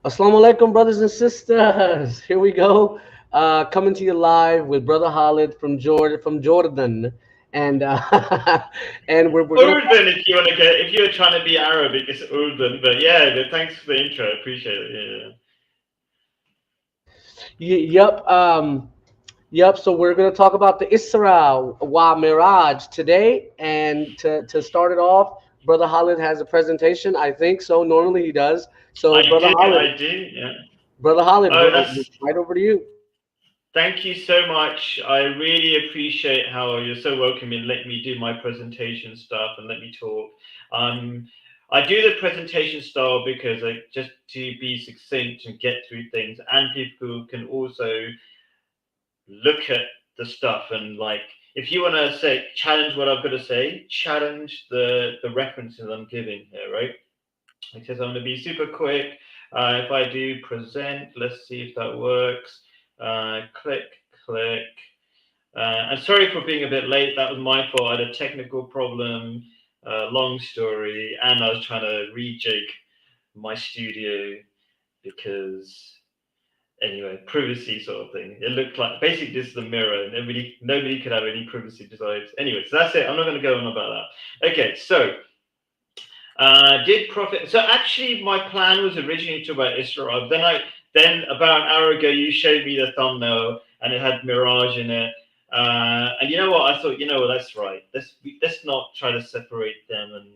Assalamu alaikum, brothers and sisters. Here we go, coming to you live with Brother Khalid from Jordan, and and we're gonna Urban, if you want to get, if you're trying to be Arabic, it's Urban. But yeah, but thanks for the intro. I appreciate it. yep yep. So we're gonna talk about the Isra wa Miraj today, and to start it off, Brother Khalid has a presentation. I think so. Normally he does. So I Brother do, Khalid, I do. Yeah. Brother Khalid, Oh, that's. right over to you. Thank you so much. I really appreciate how you're so welcoming, let me do my presentation stuff and let me talk. Um, I do the presentation style because I just to be succinct and get through things, and people can also look at the stuff and like if you want to say challenge what I've got to say, challenge the references I'm giving here, right? Because I'm going to be super quick. If I do present, let's see if that works. Click, click. And sorry for being a bit late. That was my fault. I had a technical problem. Long story, and I was trying to rejig my studio because anyway, privacy sort of thing. It looked like basically this is the mirror, and nobody could have any privacy besides. Anyway, so that's it. I'm not going to go on about that. Okay, so did Prophet? So actually, my plan was originally to about Isra. Then about an hour ago, you showed me the thumbnail, and it had Mirage in it. And you know what? I thought, you know what? That's right. Let's not try to separate them, and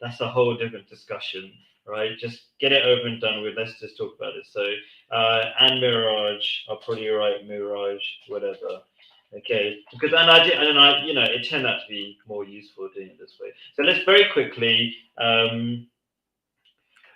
that's a whole different discussion, right? Just get it over and done with. Let's just talk about it. So and Mirage, I'll probably write Mirage, whatever. Okay, because you know, it turned out to be more useful doing it this way. So let's very quickly, and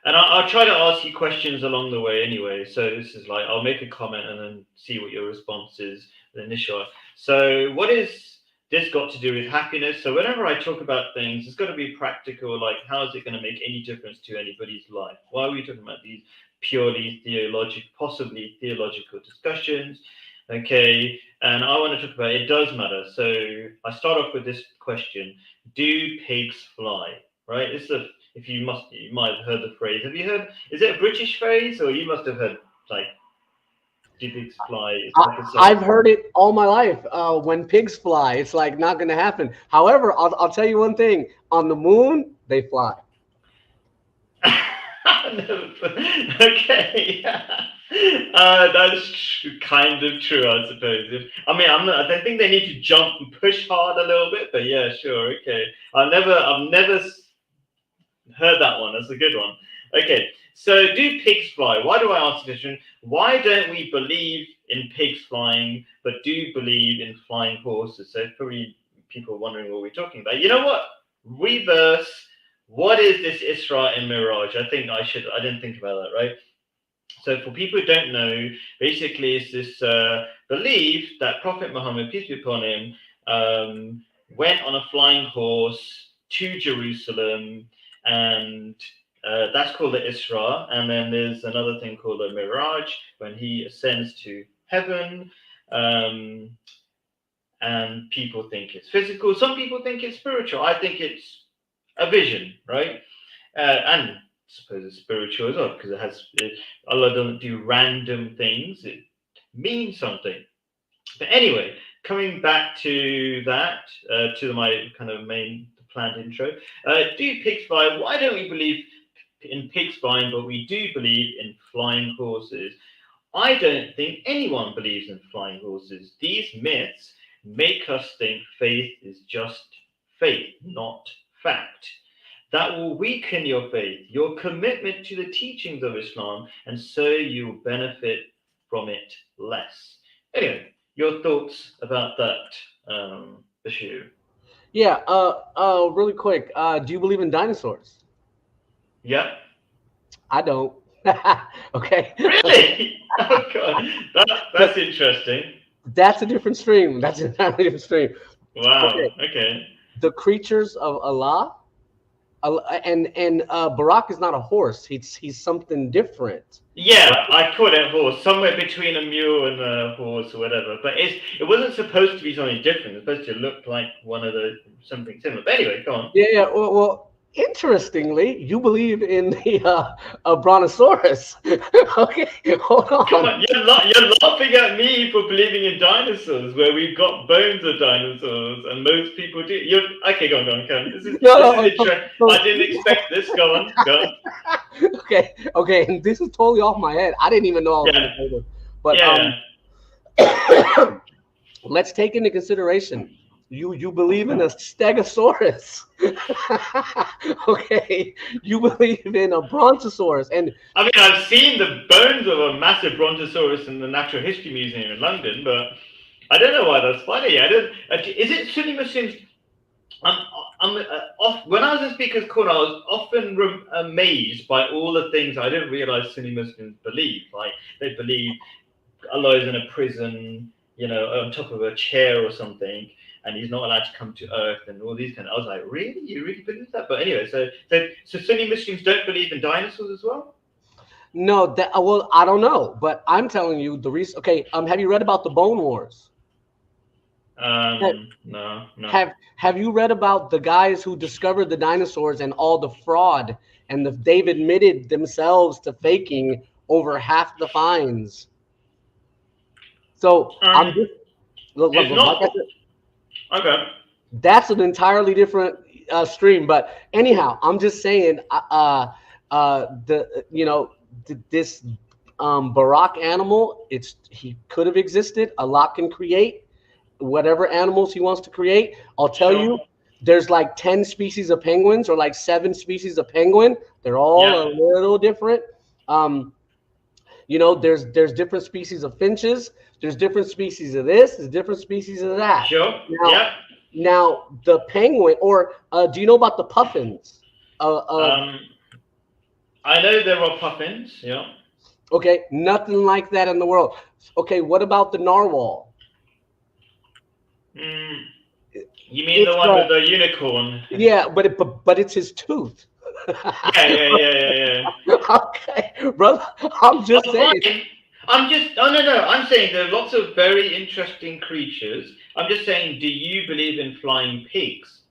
I'll try to ask you questions along the way anyway. So this is like I'll make a comment and then see what your response is. The initial. So what is this got to do with happiness? So whenever I talk about things, it's got to be practical. Like how is it going to make any difference to anybody's life? Why are we talking about these purely possibly theological discussions? Okay, and I want to talk about it does matter. So I start off with this question: do pigs fly? Right? It's a if you might have heard the phrase. Have you heard? Is it a British phrase, or you must have heard like "do pigs fly"? It's like a I've song. heard it all my life. When pigs fly, it's like not going to happen. However, I'll tell you one thing: on the moon, they fly. No, okay, that's kind of true, I suppose. I mean, I'm not. I think they need to jump and push hard a little bit, but yeah, sure, okay. I've never heard that one. That's a good one. Okay, so do pigs fly? Why do I ask this question? Why don't we believe in pigs flying, but do believe in flying horses? So probably people wondering what we're talking about. You know what? Reverse. What is this Isra and Miraj? I think I should. I didn't think about that, right? So for people who don't know, basically it's this belief that Prophet Muhammad, peace be upon him, went on a flying horse to Jerusalem, and that's called the Isra. And then there's another thing called the Miraj when he ascends to heaven. Um, and people think it's physical. Some people think it's spiritual. I think it's a vision, right? And I suppose it's spiritual as well because Allah doesn't do random things. It means something. But anyway, coming back to that, to my kind of main planned intro. Do pigs fly? Why don't we believe in pigs flying, but we do believe in flying horses? I don't think anyone believes in flying horses. These myths make us think faith is just faith, not fact. That will weaken your faith, your commitment to the teachings of Islam, and so you'll benefit from it less. Anyway, your thoughts about that, Bashir? Yeah. Really quick. Do you believe in dinosaurs? Yeah? I don't. Okay. Really? Oh, God. But That's interesting. that's a different stream. That's a entirely different stream. Okay. Wow. Okay. The creatures of Allah. And Barack is not a horse. He's something different, Yeah, right? I call it a horse, somewhere between a mule and a horse or whatever. But it wasn't supposed to be something different. It's supposed to look like one of the something similar. But anyway, go on. Yeah, yeah. Well, Interestingly, you believe in the brontosaurus. Okay, hold Come on. on, you're laughing at me for believing in dinosaurs, where we've got bones of dinosaurs, and most people do. You're okay. Go on, Karen. No, This is no. So, interesting. I so didn't expect this. Go on, go on. okay, okay, and this is totally off my head. I didn't even know I was going Yeah, to say this, but yeah. let's take into consideration you believe in a stegosaurus. Okay, you believe in a brontosaurus, and I mean, I've seen the bones of a massive brontosaurus in the Natural History Museum in London, but I don't know why that's funny. I don't. Is it Sunni Muslims? I'm, when I was in Speaker's Corner, I was often amazed by all the things I didn't realize Sunni Muslims believe. Like they believe Allah is in a prison, on top of a chair or something, and he's not allowed to come to Earth, and all these kind of. I was like, really, you really believe that? But anyway, so Sunni Muslims don't believe in dinosaurs as well. no, that well, I don't know, but I'm telling you the reason. Okay, have you read about the Bone Wars? No, no. Have you read about the guys who discovered the dinosaurs and all the fraud and they've admitted themselves to faking over half the fines? So I'm Um, just it's like I not said, okay. that's an entirely different stream. But anyhow, I'm just saying, the this Barak animal, he could have existed. Allah can create whatever animals he wants to create. I'll tell Sure. you, there's like 10 species of penguins or like 7 species of penguin. They're all Yeah. a little different. Um, there's different species of finches. There's different species of this. There's different species of that. Sure. Now, Yeah. now the penguin, or do you know about the puffins? Um, I know there are puffins. Yeah. Okay, nothing like that in the world. Okay, what about the narwhal? Mm, you mean It's the one with the unicorn? yeah, but it's his tooth. Yeah, yeah, yeah, yeah, yeah. Okay, brother, I'm just Oh, saying. fine. I'm just. Oh no, no. I'm saying there are lots of very interesting creatures. I'm just saying. Do you believe in flying pigs?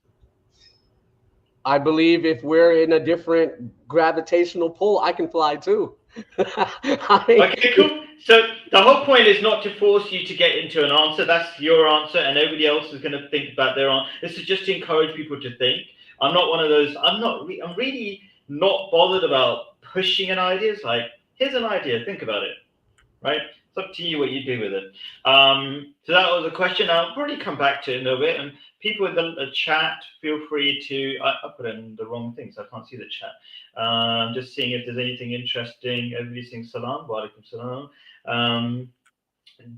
I believe if we're in a different gravitational pull, I can fly too. I Okay, mean, cool. So the whole point is not to force you to get into an answer. That's your answer, and nobody else is going to think about their answer. This is just to encourage people to think. I'm not one of those. I'm not. I'm really not bothered about pushing an idea. It's like, here's an idea. Think about it. Right? It's up to you what you do with it. So that was a question. I'll probably come back to it in a bit. And people in the chat, feel free to. I put in the wrong thing, so I can't see the chat. Just seeing if there's anything interesting. Everybody's saying salam, wa alaikum salam.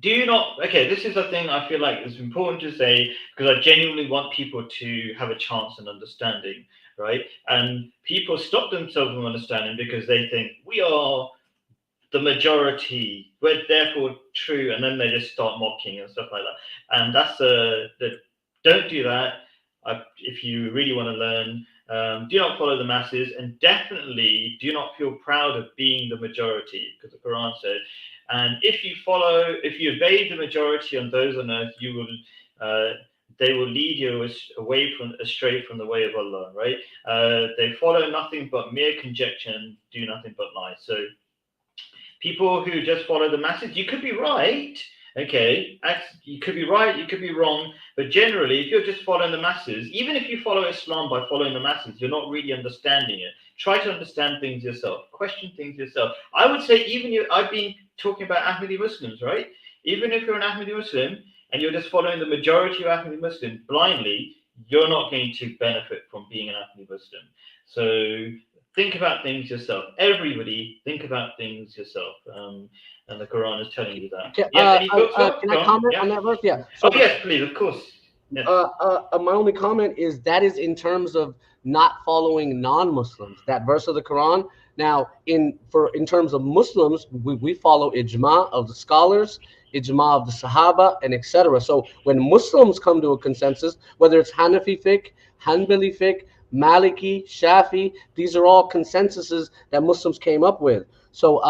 Do not. Okay, this is a thing I feel like is important to say because I genuinely want people to have a chance in understanding, right? And people stop themselves from understanding because they think we are the majority, we're therefore true, and then they just start mocking and stuff like that. And that's don't do that. If you really want to learn, do not follow the masses, and definitely do not feel proud of being the majority, because the Quran says. And if you obey the majority on those on earth, you will. They will lead you astray from the way of Allah, right? They follow nothing but mere conjecture and do nothing but lie. So people who just follow the masses, you could be right, okay, you could be right, you could be wrong, but generally, if you're just following the masses, even if you follow Islam by following the masses, you're not really understanding it. Try to understand things yourself, question things yourself. I would say I've been talking about Ahmadi Muslims, right? Even if you're an Ahmadi Muslim and you're just following the majority of Ahmadi Muslims blindly, you're not going to benefit from being an Ahmadi Muslim. So think about things yourself. Everybody, think about things yourself. And the Quran is telling you that. Yes, any thoughts? can I comment on that verse? Yeah. Oh, So yes, please, of course. Yes. my only comment is that is in terms of not following non-Muslims. That verse of the Quran. Now, in terms of Muslims, we follow ijma of the scholars, ijma of the Sahaba, and etc. So when Muslims come to a consensus, whether it's Hanafi fiqh, Hanbali fiqh, Maliki, Shafi, these are all consensuses that Muslims came up with. So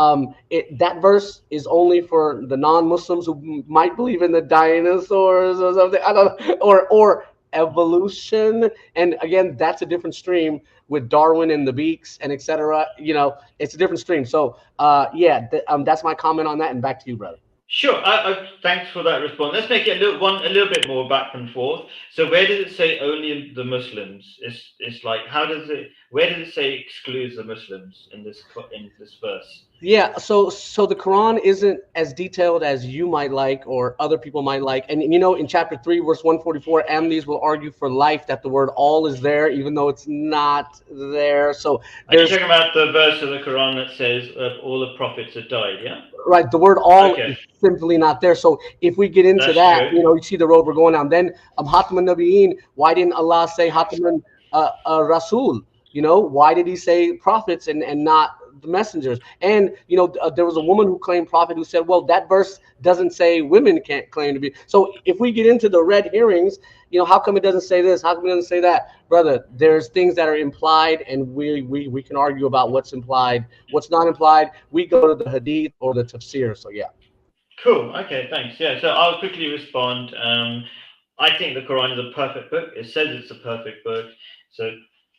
that verse is only for the non-Muslims who might believe in the dinosaurs or something. I don't know, or evolution. And again, that's a different stream with Darwin and the beaks and etc. It's a different stream. So yeah, that's my comment on that. And back to you, brother. Sure. Thanks for that response. Let's make it a little bit more back and forth. So where does it say only the Muslims? It's like how does it? Where does it say excludes the Muslims in this verse? Yeah, so the Quran isn't as detailed as you might like or other people might like. And in chapter 3, verse 144, Amnes will argue for life that the word all is there, even though it's not there. So Are you there's talking about the verse of the Quran that says all the prophets have died? Yeah. right, the word all Okay, is simply not there. So if we get into that's that, true. you see the road we're going down. Then Hataman Nabiyin, why didn't Allah say Hataman Rasul? Why did he say prophets and not the messengers? And there was a woman who claimed prophet who said, well, that verse doesn't say women can't claim to be. So if we get into the red herrings, how come it doesn't say this? How come it doesn't say that? Brother, there's things that are implied, and we can argue about what's implied, what's not implied. We go to the hadith or the tafsir. So yeah. Cool. Okay, thanks. Yeah, so I'll quickly respond. I think the Quran is a perfect book. It says it's a perfect book. So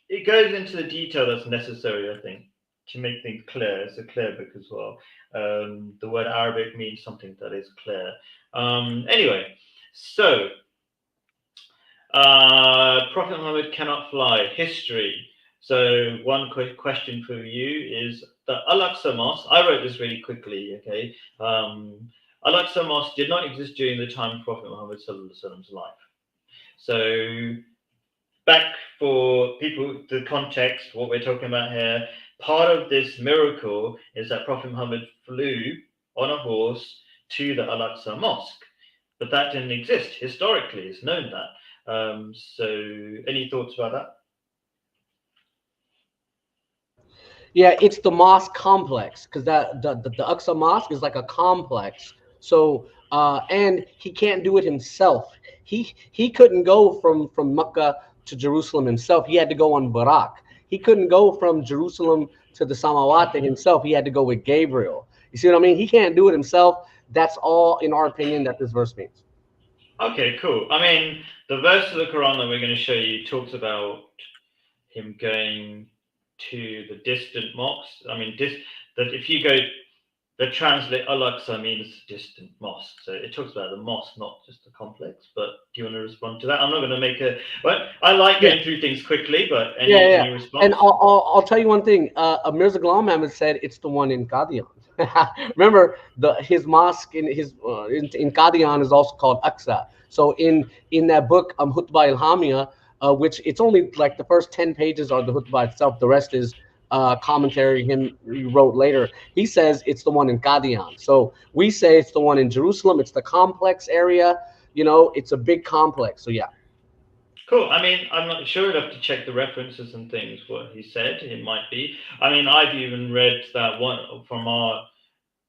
it goes into the detail that's necessary, I think, to make things clear. It's a clear book as well. The word Arabic means something that is clear. Anyway, so Prophet Muhammad cannot fly. History. So one quick question for you is the Al-Aqsa Mosque. I wrote this really quickly, okay? Al-Aqsa Mosque did not exist during the time of Prophet Muhammad's life. So back for people, the context, what we're talking about here, part of this miracle is that Prophet Muhammad flew on a horse to the Al-Aqsa Mosque. But that didn't exist historically. It's known that. So any thoughts about that? Yeah, it's the mosque complex because the Aqsa Mosque is like a complex. So and he can't do it himself. He couldn't go from Mecca to Jerusalem himself. He had to go on Barak. He couldn't go from Jerusalem to the Samawat himself. He had to go with Gabriel. You see what I mean? He can't do it himself. That's all, in our opinion, that this verse means. Okay, cool. I mean, the verse of the Quran that we're going to show you talks about him going to the distant mosques. I mean, that if you go, the translate Al-Aqsa means distant mosque. So it talks about the mosque, not just the complex. But do you want to respond to that? I'm not going to make a. But I like Yeah. going through things quickly. But Yeah. any response? And I'll tell you one thing. Mirza Ghulam Ahmad said it's the one in Qadian. Remember, his mosque in Qadian is also called Aqsa. So in that book, Hutbah Ilhamia, which it's only like the first 10 pages are the Hutbah itself. The rest is commentary he wrote later. He says it's the one in Qadian. So we say it's the one in Jerusalem. It's the complex area. It's a big complex. So yeah. Cool. I mean, I'm not sure enough to check the references and things, what he said. It might be. I mean, I've even read that one from our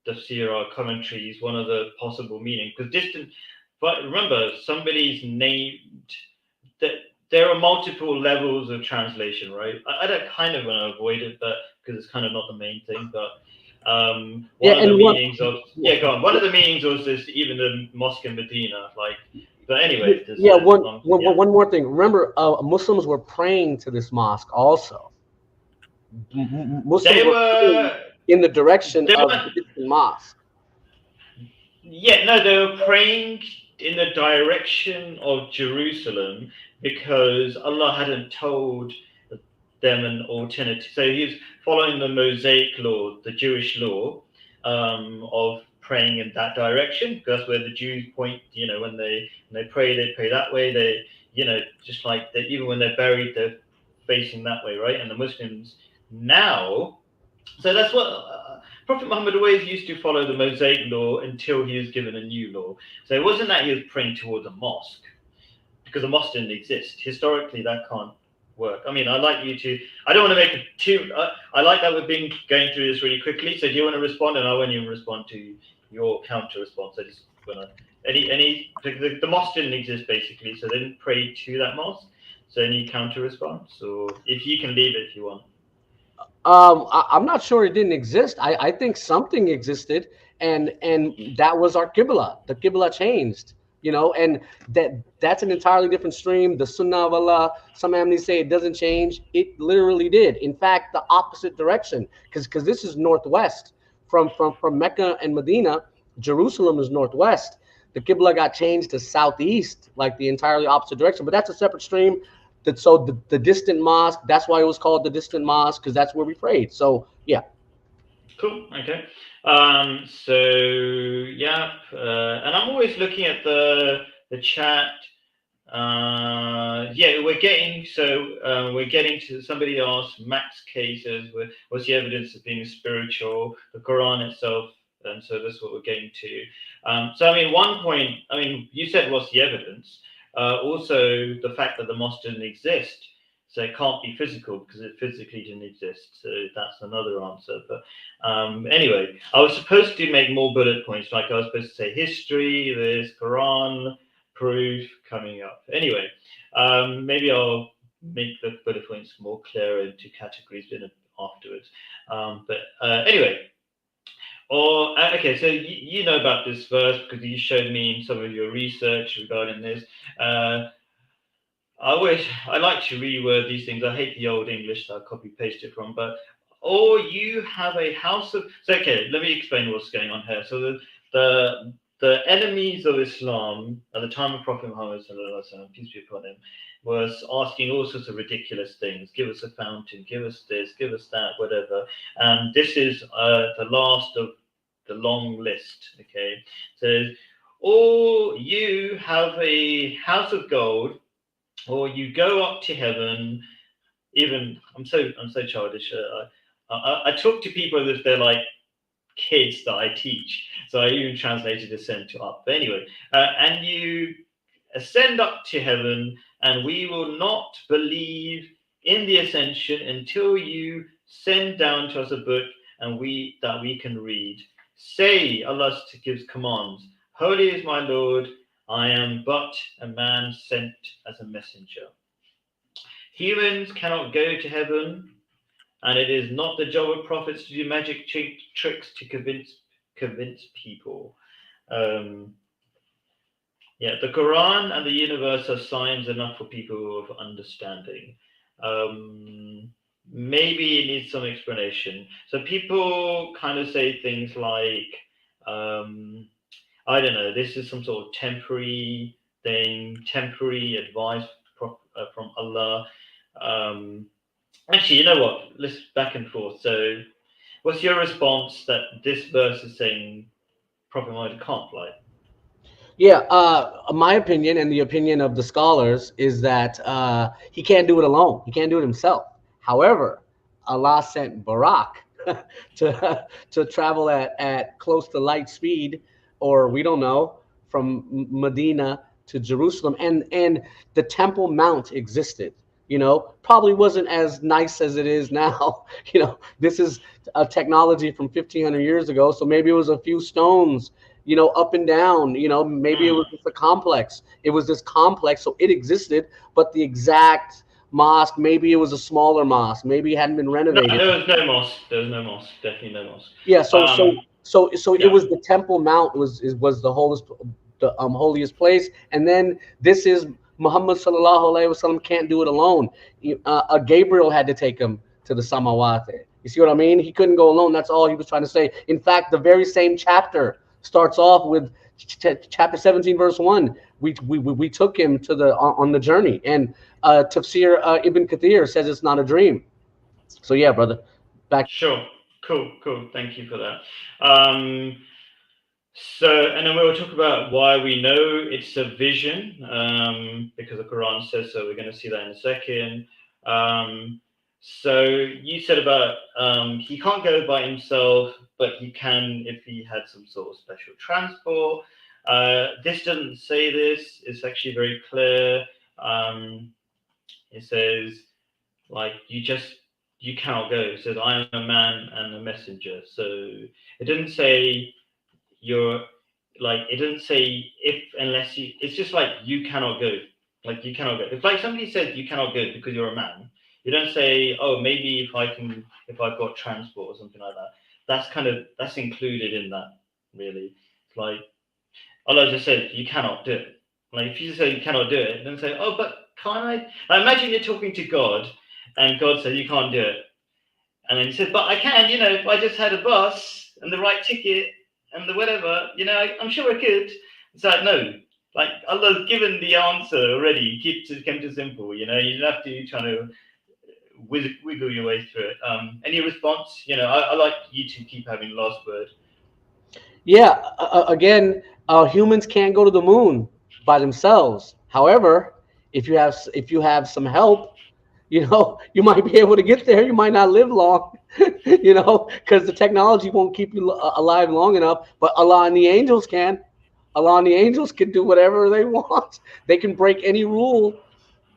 tafsir, our commentaries, one of the possible meanings. Because distant, but remember, somebody's named, that there are multiple levels of translation, right? I don't kind of want to avoid it, but because it's kind of not the main thing, but Yeah, one of the and meanings of, yeah, go on. One of the meanings was this, even the mosque in Medina, like, but anyway, there's yeah, yeah. one more thing. Remember, Muslims were praying to this mosque also. Muslims They were praying were, in the direction they of were, the distant mosque. yeah, no, they were praying in the direction of Jerusalem because Allah hadn't told them an alternative. So he's following the Mosaic law, the Jewish law, of praying in that direction. That's where the Jews point. When they pray that way. They, just like they, even when they're buried, they're facing that way, right? And the Muslims now. So that's what Prophet Muhammad always used to follow the Mosaic law until he was given a new law. So it wasn't that he was praying towards a mosque because a mosque didn't exist. Historically, that can't work. I mean, I like you to. I don't want to make it too. I like that we've been going through this really quickly. So do you want to respond, and I want you to respond to your counter response. I just want to the mosque didn't exist basically, so they didn't pray to that mosque. So any counter response, or if you can leave it if you want. I'm not sure it didn't exist. I think something existed, and that was our Qibla. The Qibla changed. And that's an entirely different stream. The Sunnah of Allah, some Ahmadis say it doesn't change. It literally did. In fact, the opposite direction, because this is northwest from Mecca and Medina. Jerusalem is northwest. The Qibla got changed to southeast, like the entirely opposite direction. But that's a separate stream. The distant mosque. That's why it was called the distant mosque, because that's where we prayed. So yeah. Cool. Okay. So yeah, and I'm always looking at the chat. Yeah, we're getting to somebody asked Max cases. What's the evidence of being spiritual? The Quran itself, and so that's what we're getting to. So I mean, one point. I mean, you said what's the evidence? Also, the fact that the mosque didn't exist. So it can't be physical because it physically didn't exist. So that's another answer. But anyway, I was supposed to make more bullet points. Like I was supposed to say history, this Quran, proof coming up. Anyway, maybe I'll make the bullet points more clear into categories afterwards. But anyway, okay, so you know about this verse because you showed me some of your research regarding this. I like to reword these things. I hate the old English that I copy pasted from, but or you have a house of. So okay, let me explain what's going on here. So the enemies of Islam at the time of Prophet Muhammad sallallahu peace be upon him, was asking all sorts of ridiculous things. Give us a fountain, give us this, give us that, whatever. And this is the last of the long list. Okay, so or you have a house of gold, or you go up to heaven. Even I'm so childish. I talk to people as if they're like kids that I teach. So I even translated ascend to up. But anyway, and you ascend up to heaven, and we will not believe in the ascension until you send down to us a book and we can read. Say, Allah gives commands. Holy is my Lord. I am but a man sent as a messenger. Humans cannot go to heaven, and it is not the job of prophets to do magic tricks to convince people. Yeah, the Quran and the universe are signs enough for people of understanding. Maybe it needs some explanation. So people kind of say things like, I don't know, this is some sort of temporary thing, temporary advice from Allah. Actually, you know what? Let's back and forth. So, what's your response that this verse is saying Prophet Muhammad can't fly? Yeah, my opinion and the opinion of the scholars is that he can't do it alone. He can't do it himself. However, Allah sent Barak to travel at close to light speed, or we don't know, from Medina to Jerusalem, and the Temple Mount existed. Probably wasn't as nice as it is now. This is a technology from 1,500 years ago, so maybe it was a few stones up and down. Maybe it was just a complex. It was this complex, so it existed, but the exact mosque, maybe it was a smaller mosque. Maybe it hadn't been No, renovated. there was no mosque. There was no mosque. Definitely no mosque. Yeah, so it Yeah. was the Temple Mount was the holiest place, and then this is Muhammad sallallahu alaihi wasallam can't do it alone. Gabriel had to take him to the Samawati. You see what I mean? He couldn't go alone. That's all he was trying to say. In fact, the very same chapter starts off with chapter 17, verse 1. We took him to on the journey, and Tafsir Ibn Kathir says it's not a dream. So yeah, brother, back. Sure. Cool. Thank you for that. And then we'll talk about why we know it's a vision, because the Quran says so. We're going to see that in a second. So you said about he can't go by himself, but he can if he had some sort of special transport. This doesn't say this. It's actually very clear. It says, like, you cannot go. It says, I am a man and a messenger. So it didn't say you're like, it doesn't say if unless you, it's just like you cannot go. Like, you cannot go. If like somebody says you cannot go because you're a man, you don't say, oh, maybe if I've got transport or something like that. That's included in that, really. It's like, Allah just said, you cannot do it. Like, if you say you cannot do it, then say, oh, but can't I? Like, imagine you're talking to God, and God says you can't do it. And then he said, but I can, if I just had a bus and the right ticket and the whatever, I'm sure I could. It's like, no, like Allah's given the answer already. Keep it simple, you don't have to try to wiggle your way through it. Any response? I like you to keep having the last word. Yeah, again, humans can't go to the moon by themselves. However, if you have some help, you might be able to get there. You might not live long, because the technology won't keep you alive long enough. But Allah and the angels can. Allah and the angels can do whatever they want. They can break any rule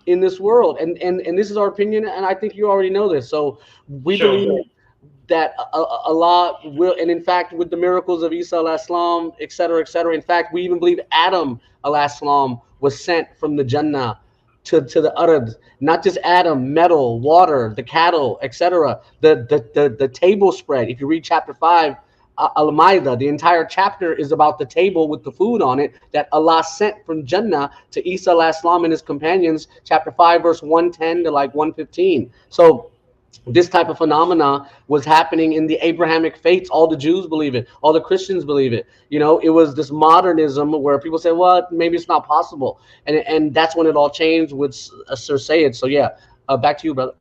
in this world, and this is our opinion, and I think you already know this. So we Sure. believe that Allah will, and in fact, with the miracles of Isa alayhi salam, et cetera, et cetera. In fact, we even believe Adam alayhi salam was sent from the Jannah to the Ard. Not just Adam, metal, water, the cattle, etc. The table spread. If you read chapter 5, Al-Ma'idah, the entire chapter is about the table with the food on it that Allah sent from Jannah to Isa alayhi salam and his companions. Chapter 5, verse 110 to like 115. So this type of phenomena was happening in the Abrahamic faiths. All the Jews believe it. All the Christians believe it. It was this modernism where people say, well, maybe it's not possible. And that's when it all changed with Sir Sayed. So, yeah, back to you, brother.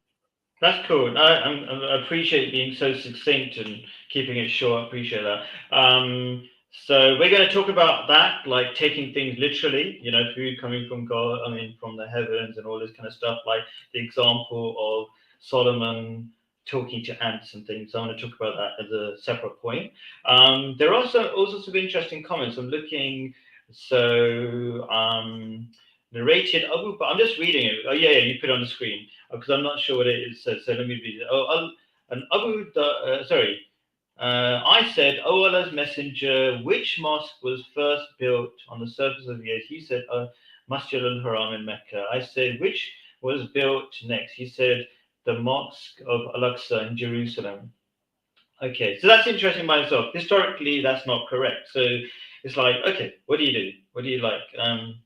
That's cool. I appreciate being so succinct and keeping it short. I appreciate that. So we're going to talk about that, like taking things literally, food coming from God, from the heavens and all this kind of stuff, like the example of Solomon talking to ants and things. I want to talk about that as a separate point. There are also some interesting comments. I'm looking, so narrated Abu, but I'm just reading it. Oh yeah, you put it on the screen because I'm not sure what it is. So let me read it. And Abu, sorry. I said, O Allah's Messenger, which mosque was first built on the surface of the earth? He said, Masjid al-Haram in Mecca. I said, which was built next? He said, the Mosque of Al-Aqsa in Jerusalem. Okay, so that's interesting by itself. Historically, that's not correct. So it's like, okay, what do you do? What do you like?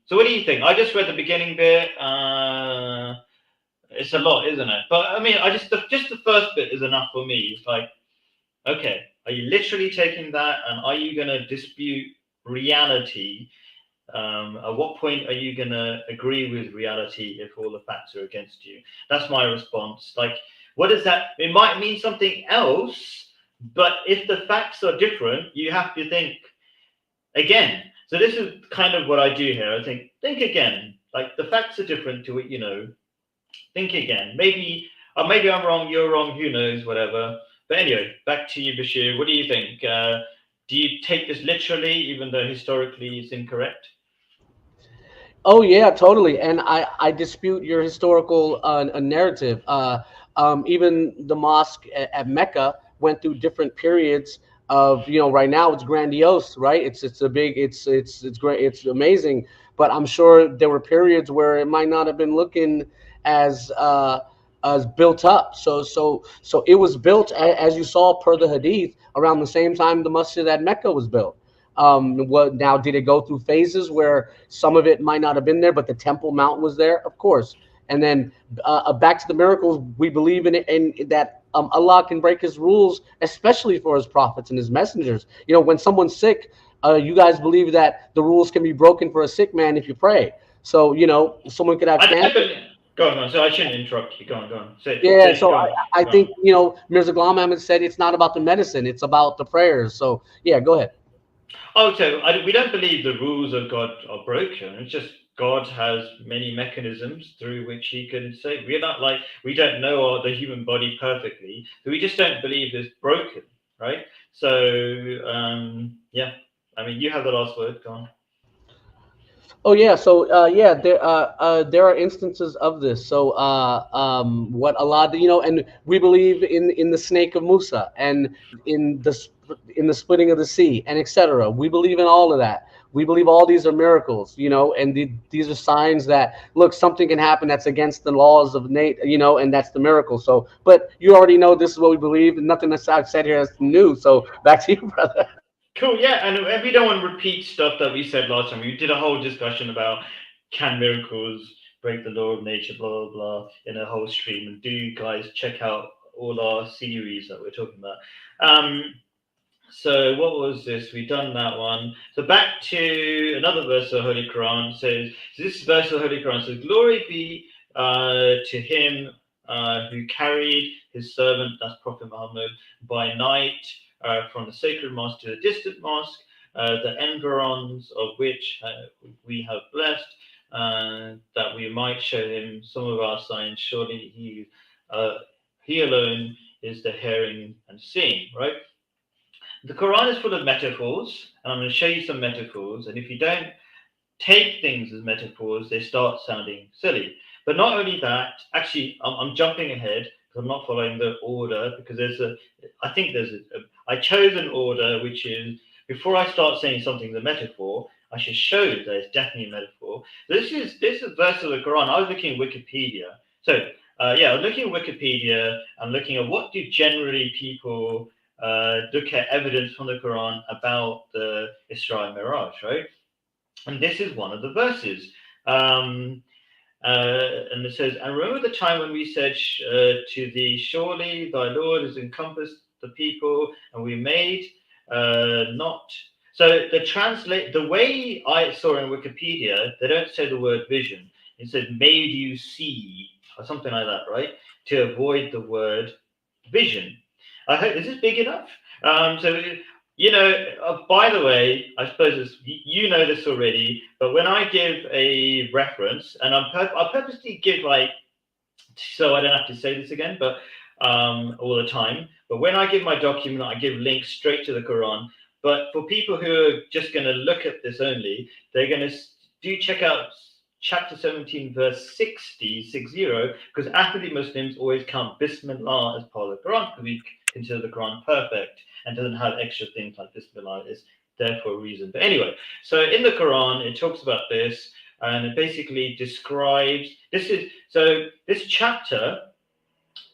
So what do you think? I just read the beginning bit. It's a lot, isn't it? But I just the first bit is enough for me. It's like, okay, are you literally taking that, and are you going to dispute reality? At what point are you going to agree with reality if all the facts are against you? That's my response. Like, what does that? It might mean something else, but if the facts are different, you have to think again. So this is kind of what I do here. I think again. Like, the facts are different to what you know. Think again. Maybe I'm wrong. You're wrong. Who knows? Whatever. But anyway, back to you, Bashir. What do you think? Do you take this literally, even though historically it's incorrect? Oh yeah, totally. And I dispute your historical narrative. Even the mosque at Mecca went through different periods of, right now it's grandiose, right? It's a big, it's great, it's amazing. But I'm sure there were periods where it might not have been looking as built up. So it was built, as you saw per the Hadith, around the same time the masjid at Mecca was built. What now? Did it go through phases where some of it might not have been there, but the Temple Mount was there, of course. And then back to the miracles, we believe in it, and that Allah can break His rules, especially for His prophets and His messengers. When someone's sick, you guys believe that the rules can be broken for a sick man if you pray. So someone could have cancer. Go on. So I shouldn't interrupt you. Go on. Yeah, so I think Mirza Ghulam Ahmad said it's not about the medicine; it's about the prayers. So yeah, go ahead. Oh, so we don't believe the rules of God are broken. It's just God has many mechanisms through which He can say we don't know the human body perfectly, so we just don't believe it's broken, right? So yeah, you have the last word. Go on. Oh yeah, so yeah, there are instances of this. So what Allah, and we believe in the snake of Musa and in the splitting of the sea and etc. We believe in all of that. We believe all these are miracles, and these are signs that look, something can happen that's against the laws of Nate, and that's the miracle. So, but you already know this is what we believe, and nothing that's I've said here is new. So back to you, brother. Cool, yeah, and we don't want to repeat stuff that we said last time. We did a whole discussion about can miracles break the law of nature, blah blah blah, in a whole stream. And do you guys check out all our series that we're talking about? So what was this? We've done that one. So back to another verse of the Holy Quran says, so this verse of the Holy Quran says, "Glory be to him who carried his servant, that's Prophet Muhammad, by night from the sacred mosque to the distant mosque, the environs of which we have blessed, that we might show him some of our signs. Surely he alone is the hearing and seeing." Right? The Quran is full of metaphors, and I'm going to show you some metaphors. And if you don't take things as metaphors, they start sounding silly. But not only that, actually, I'm jumping ahead because I'm not following the order because I chose an order which is before I start saying something's a metaphor, I should show that it's definitely a metaphor. This is a verse of the Quran. I was looking at Wikipedia. So yeah, I was looking at Wikipedia. I'm looking at what do generally people look at evidence from the Quran about the Isra and Miraj, right? And this is one of the verses. And it says, "And remember the time when we said to thee, surely thy Lord has encompassed the people, and we made not." So the way I saw in Wikipedia, they don't say the word vision. It says made you see or something like that, right? To avoid the word vision. I hope is this big enough? So by the way, I suppose you know this already, but when I give a reference, and I purposely give so I don't have to say this again, but all the time. But when I give my document, I give links straight to the Quran. But for people who are just going to look at this only, they're going to do check out chapter 17, verse 60, because Ahmadi Muslims always count Bismillah as part of the Quran because we consider the Quran perfect and doesn't have extra things like Bismillah is there for a reason. But anyway, so in the Quran, it talks about this and it basically describes this chapter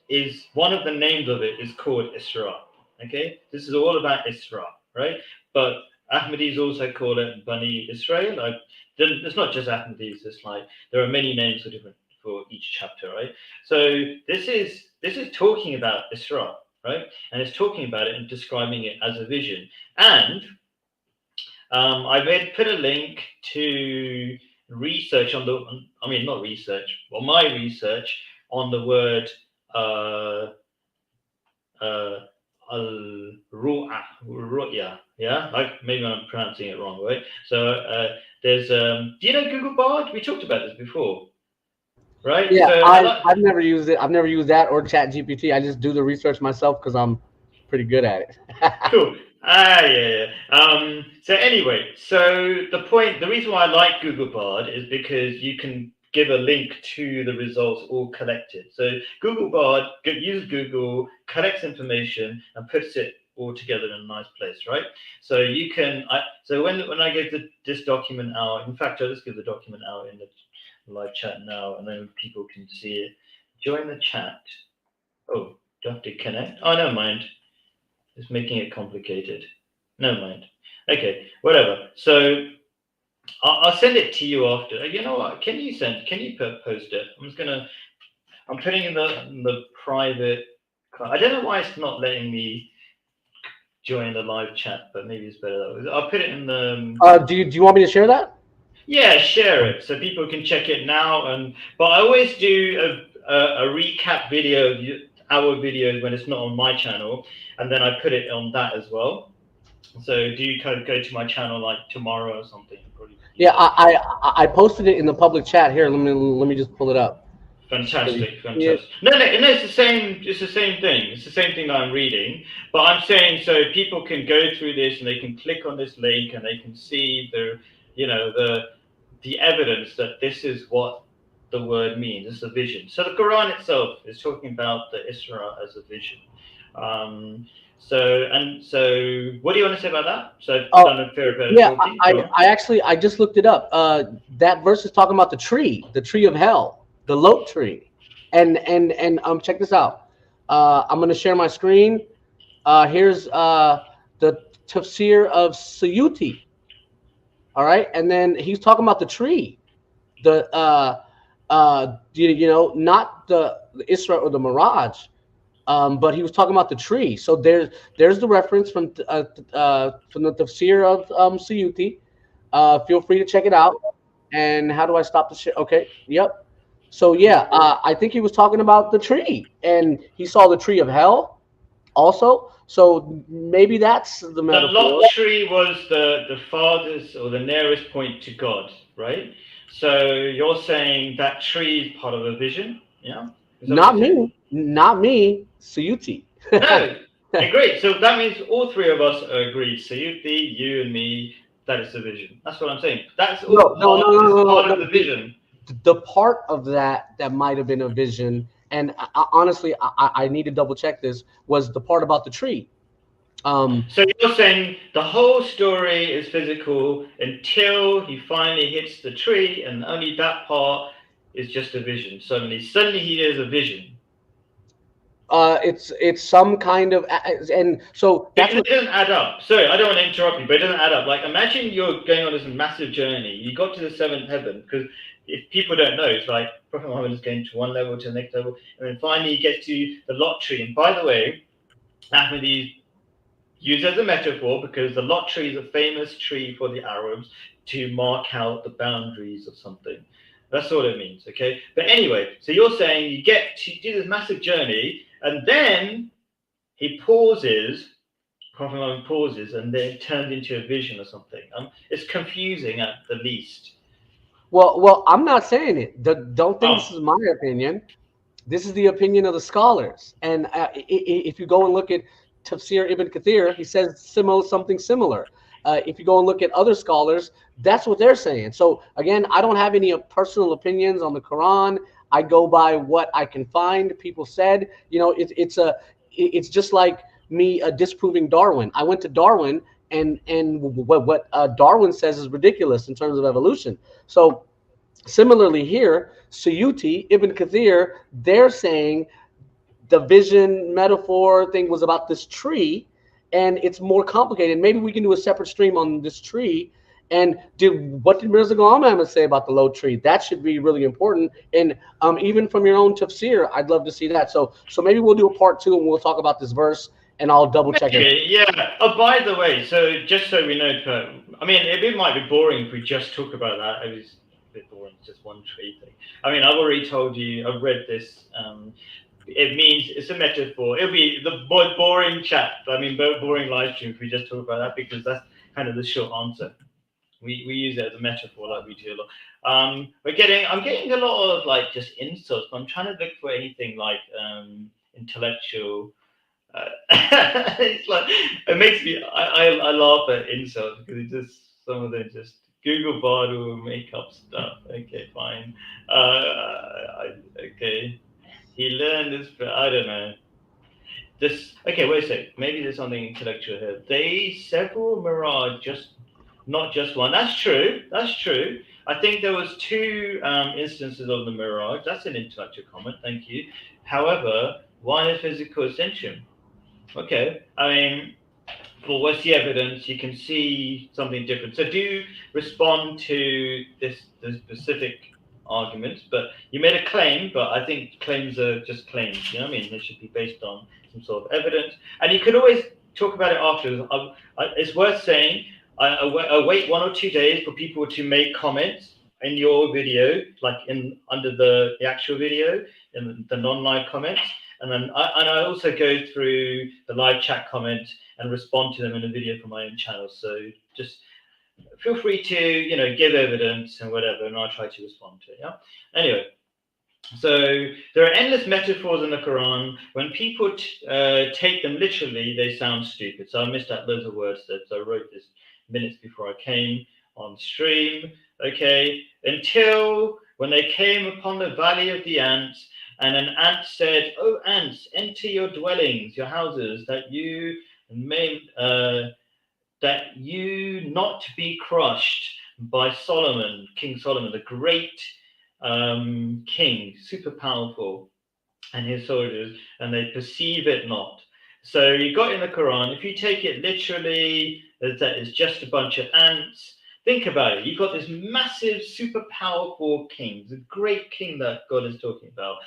is one of the names of it is called Isra. Okay, this is all about Isra, right? But Ahmadis also call it Bani Israel. It's not just Ahmadis. It's like there are many names for each chapter, right? So this is talking about Isra, right? And it's talking about it and describing it as a vision. And I put a link to research my research on the word al-ru'ya, yeah, like maybe I'm pronouncing it wrong, right? So there's do you know Google Bard? We talked about this before, right? Yeah, So I've never used it. I've never used that or Chat GPT. I just do the research myself because I'm pretty good at it. cool. Yeah. So anyway, the reason why I like Google Bard is because you can give a link to the results all collected. So Google Bard uses Google, collects information, and puts it all together in a nice place, right? So you can. When I give this document out, in fact, I'll just give the document out in the live chat now, and then people can see it. Join the chat. Oh, do I have to connect? Oh, never mind. It's making it complicated. Never mind. Okay, whatever. So I'll send it to you after. You know what? Can you post it? I'm putting in the private. I don't know why it's not letting me join the live chat, but maybe it's better that way. I'll put it in the. Do you want me to share that? Yeah, share it so people can check it now. But I always do a recap video of our videos when it's not on my channel, and then I put it on that as well. So do you kind of go to my channel like tomorrow or something? Probably. Yeah, I posted it in the public chat here. Let me just pull it up. Fantastic. Yeah. No, it's the same. It's the same thing. It's the same thing that I'm reading. But I'm saying so people can go through this and they can click on this link and they can see the evidence that this is what the word means. It's a vision. So the Quran itself is talking about the Isra as a vision. So what do you want to say about that? So I just looked it up. That verse is talking about the tree of hell, the Lot tree, and check this out. I'm gonna share my screen. Here's the tafsir of Suyuti. All right, and then he's talking about the tree, the not the Isra or the Miraj, but he was talking about the tree. So there's the reference from the tafsir of Suyuti. Feel free to check it out. And how do I stop the shit? Okay, yep. So yeah, I think he was talking about the tree, and he saw the tree of hell also. So maybe that's the The metaphor. lot tree was the farthest or the nearest point to God, right? So you're saying that tree is part of a vision, yeah? Is that what Not you're saying? me, not me, Suyuti. No, great. So that means all three of us are agreed. So you and me, that is the vision. That's what I'm saying. That's all No, no, no, part. no, It's no, no, part of no. the vision. The part of that might have been a vision, and honestly, I need to double check this. Was the part about the tree? Um, So you're saying the whole story is physical until he finally hits the tree, and only that part is just a vision. Suddenly he has a vision. it's some kind of, and so that's Because what. it doesn't add up. Sorry, I don't want to interrupt you, but it doesn't add up. Like, imagine you're going on this massive journey. You got to the seventh heaven, because if people don't know, it's like Prophet Muhammad is going to one level to the next level, and then finally he gets to the lot tree. And by the way, Ahmed is used as a metaphor because the lot tree is a famous tree for the Arabs to mark out the boundaries of something. That's all it means, okay? But anyway, so you're saying you get to do this massive journey, and then he pauses, Prophet Muhammad pauses, and then it turns into a vision or something. It's confusing at the least. Well, I'm not saying it. Don't think this Oh, is my opinion. This is the opinion of the scholars. And if you go and look at Tafsir Ibn Kathir, he says something similar. If you go and look at other scholars, that's what they're saying. So again, I don't have any personal opinions on the Quran. I go by what I can find. People said, it's just like me disproving Darwin. I went to Darwin, and what Darwin says is ridiculous in terms of evolution. So similarly here, Suyuti, Ibn Kathir, they're saying the vision metaphor thing was about this tree, and it's more complicated. Maybe we can do a separate stream on this tree. And what did Mirza Ghulam Ahmad say about the low tree? That should be really important. And even from your own tafsir, I'd love to see that. So maybe we'll do a part two, and we'll talk about this verse, and I'll double check it. maybe, yeah. Oh, by the way, so just so we know, I mean, it might be boring if we just talk about that. It was a bit boring, just one tree thing. I mean, I've already told you, I've read this. It means it's a metaphor. It'll be the boring chat. I mean, boring live stream if we just talk about that, because that's kind of the short answer. We use it as a metaphor like we do a lot. I'm getting a lot of like just insults, but I'm trying to look for anything like intellectual. It's like it makes me I laugh at insults because it just some of them just Google Badu make up stuff. Okay, fine. Okay, he learned this, but I don't know. This okay. Wait a sec. Maybe there's something intellectual here. They several Mirage, just not just one. That's true. That's true. I think there was two instances of the Mirage. That's an intellectual comment. Thank you. However, why a physical ascension? Okay. I mean, well, what's the evidence? You can see something different. So do respond to the specific arguments. But you made a claim, but I think claims are just claims. You know what I mean? They should be based on some sort of evidence. And you could always talk about it afterwards. It's worth saying. I wait 1 or 2 days for people to make comments in your video, like in under the actual video, in the non-live comments, and then I also go through the live chat comments and respond to them in a video from my own channel. So just feel free to give evidence and whatever, and I'll try to respond to it. Yeah. Anyway, so there are endless metaphors in the Quran. When people take them literally, they sound stupid. So I missed out loads of words there. So I wrote this minutes before I came on stream. Okay, until when they came upon the valley of the ants, and an ant said, "O ants, enter your dwellings, your houses, may that you not be crushed by Solomon, King Solomon, the great king, super powerful, and his soldiers, and they perceive it not. So you got in the Quran. If you take it literally, that it's just a bunch of ants. Think about it. You've got this massive, super powerful king, the great king that God is talking about,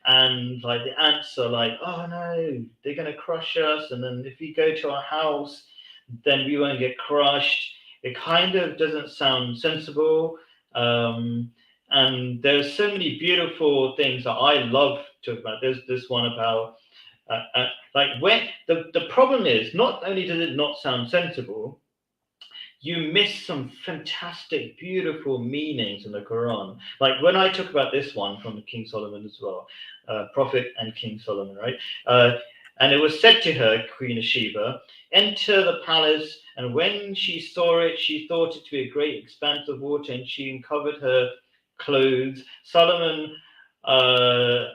and like the ants are like, oh no, they're gonna crush us, and then if we go to our house, then we won't get crushed. It kind of doesn't sound sensible. Um, and there's so many beautiful things that I love to talk about. There's this one about like when the problem is not only does it not sound sensible, you miss some fantastic, beautiful meanings in the Quran. Like when I talk about this one from King Solomon as well, Prophet and King Solomon, right? And it was said to her, Queen of Sheba, enter the palace. And when she saw it, she thought it to be a great expanse of water, and she uncovered her clothes. Solomon,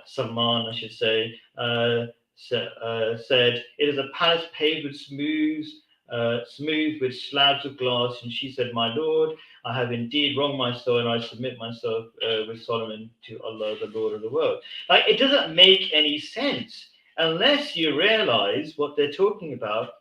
Salman, I should say, said, "It is a palace paved with smooth with slabs of glass." And she said, "My lord, I have indeed wronged my soul, and I submit myself with Solomon to Allah, the Lord of the world." Like it doesn't make any sense unless you realize what they're talking about.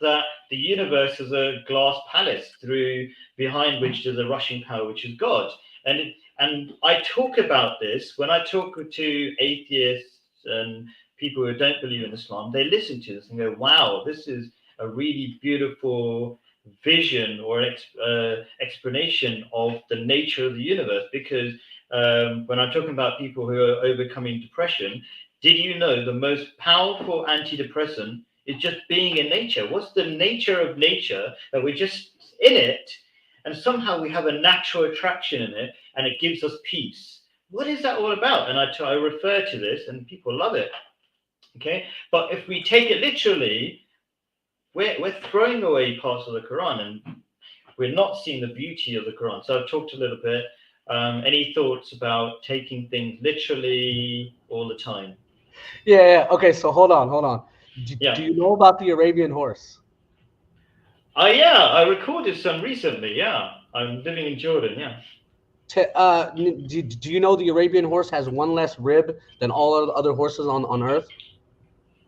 That the universe is a glass palace through behind which there's a rushing power, which is God. And I talk about this when I talk to atheists and people who don't believe in Islam. They listen to this and go, "Wow, this is a really beautiful vision or explanation of the nature of the universe." Because when I'm talking about people who are overcoming depression, did you know the most powerful antidepressant is just being in nature? What's the nature of nature that we're just in it, and somehow we have a natural attraction in it, and it gives us peace? What is that all about? And I refer to this, and people love it. Okay, but if we take it literally, we're throwing away parts of the Quran, and we're not seeing the beauty of the Quran. So I've talked a little bit. Any thoughts about taking things literally all the time? Yeah. Okay. So hold on. Do Yeah. you know about the Arabian horse? Yeah, I recorded some recently. Yeah, I'm living in Jordan. Yeah. Do you know the Arabian horse has one less rib than all of the other horses on Earth?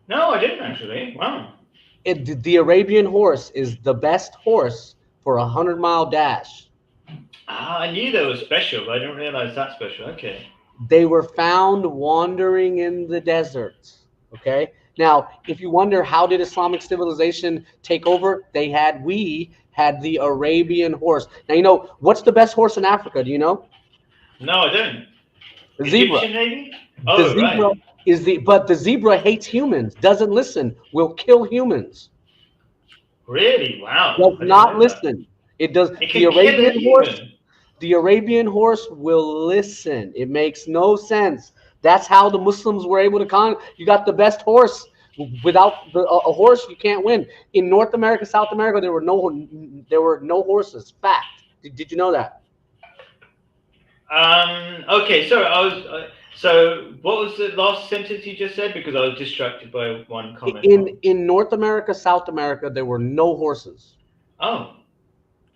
No, I didn't actually. Wow. The Arabian horse is the best horse for a 100-mile dash. Ah, I knew they were special, but I didn't realize that special. Okay. They were found wandering in the desert. Okay. Now, if you wonder how did Islamic civilization take over, we had the Arabian horse. Now you know what's the best horse in Africa? Do you know? No, I don't. The zebra. Egyptian maybe? The Oh, zebra right. but the zebra hates humans, doesn't listen, will kill humans, Really? Wow. does I didn't not know that. listen. It does. It The can kill a Arabian horse, human. the Arabian horse will listen. It makes no sense. That's how the Muslims were able to you got the best horse. Without a horse, you can't win. In North America, South America, there were no horses. Fact. Did you know that? Okay. Sorry. So, what was the last sentence you just said? Because I was distracted by one comment. In North America, South America, there were no horses. Oh.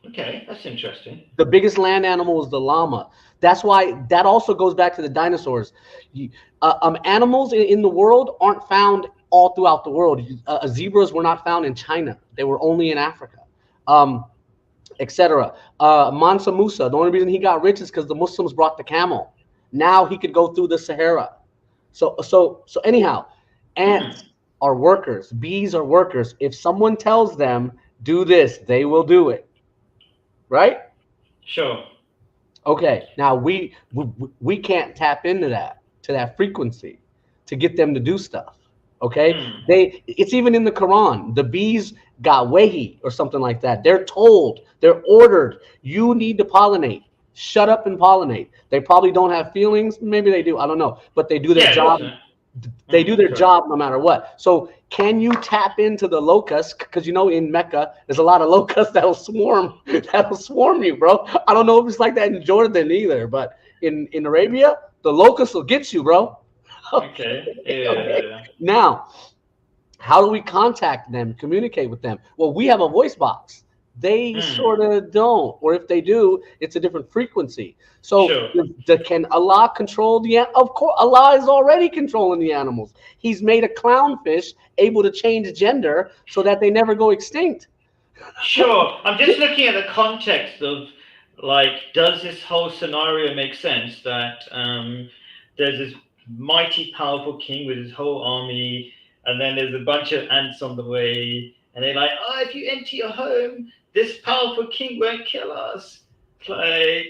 Okay. That's interesting. The biggest land animal is the llama. That's why that also goes back to the dinosaurs. Animals in the world aren't found all throughout the world. Zebras were not found in China. They were only in Africa, etc. Mansa Musa, the only reason he got rich is because the Muslims brought the camel. Now he could go through the Sahara. So anyhow, ants are workers. Bees are workers. If someone tells them, do this, they will do it. Right? Sure. Okay. Now we can't tap into that frequency to get them to do stuff. Okay. It's even in the Quran. The bees got wahi or something like that. They're told, they're ordered, you need to pollinate. Shut up and pollinate. They probably don't have feelings. Maybe they do. I don't know. But they do their job. They do their job no matter what. So can you tap into the locust? Because you know in Mecca, there's a lot of locusts that'll swarm you, bro. I don't know if it's like that in Jordan either, but in Arabia, the locust will get you, bro. Okay. Yeah. Now, how do we contact them, communicate with them? Well, we have a voice box. They Hmm. sort of don't, or if they do, it's a different frequency. So Sure. can Allah control Of course, Allah is already controlling the animals. He's made a clownfish able to change gender so that they never go extinct. Sure. I'm just looking at the context of like, does this whole scenario make sense that there's this mighty, powerful king with his whole army, and then there's a bunch of ants on the way, and they're like, oh, if you enter your home, this powerful king won't kill us. Like,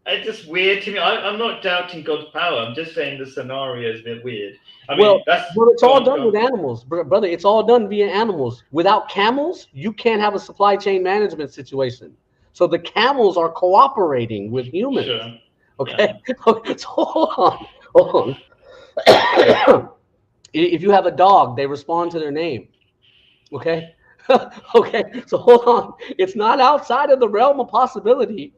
it's just weird to me. I'm not doubting God's power. I'm just saying the scenario is a bit weird. I mean, Well, that's well, it's go all on, done go with on. animals, brother. It's all done via animals. Without camels, you can't have a supply chain management situation. So the camels are cooperating with humans. Sure. Yeah. Okay, so hold on. If you have a dog, they respond to their name. Okay, okay. So hold on. It's not outside of the realm of possibility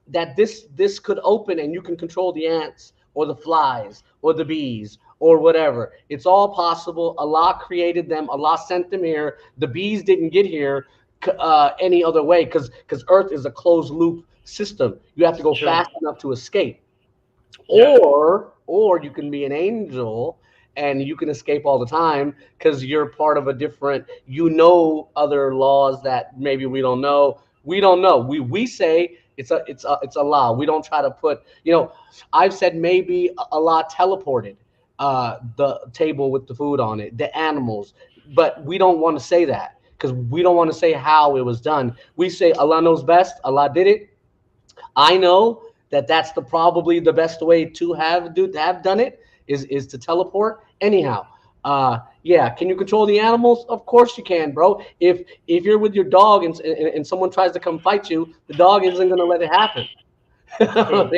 that this could open and you can control the ants or the flies or the bees or whatever. It's all possible. Allah created them. Allah sent them here. The bees didn't get here any other way because Earth is a closed loop system. You have to go Sure. fast enough to escape, Yeah. or you can be an angel and you can escape all the time because you're part of a different, other laws that maybe we don't know. We say it's a law. We don't try to put, I've said maybe Allah teleported the table with the food on it, the animals, but we don't want to say that because we don't want to say how it was done. We say Allah knows best. Allah did it. I know that that's probably the best way to have done it is to teleport. Anyhow, yeah, can you control the animals? Of course you can, bro. If you're with your dog and someone tries to come fight you, the dog isn't gonna let it happen. Cool.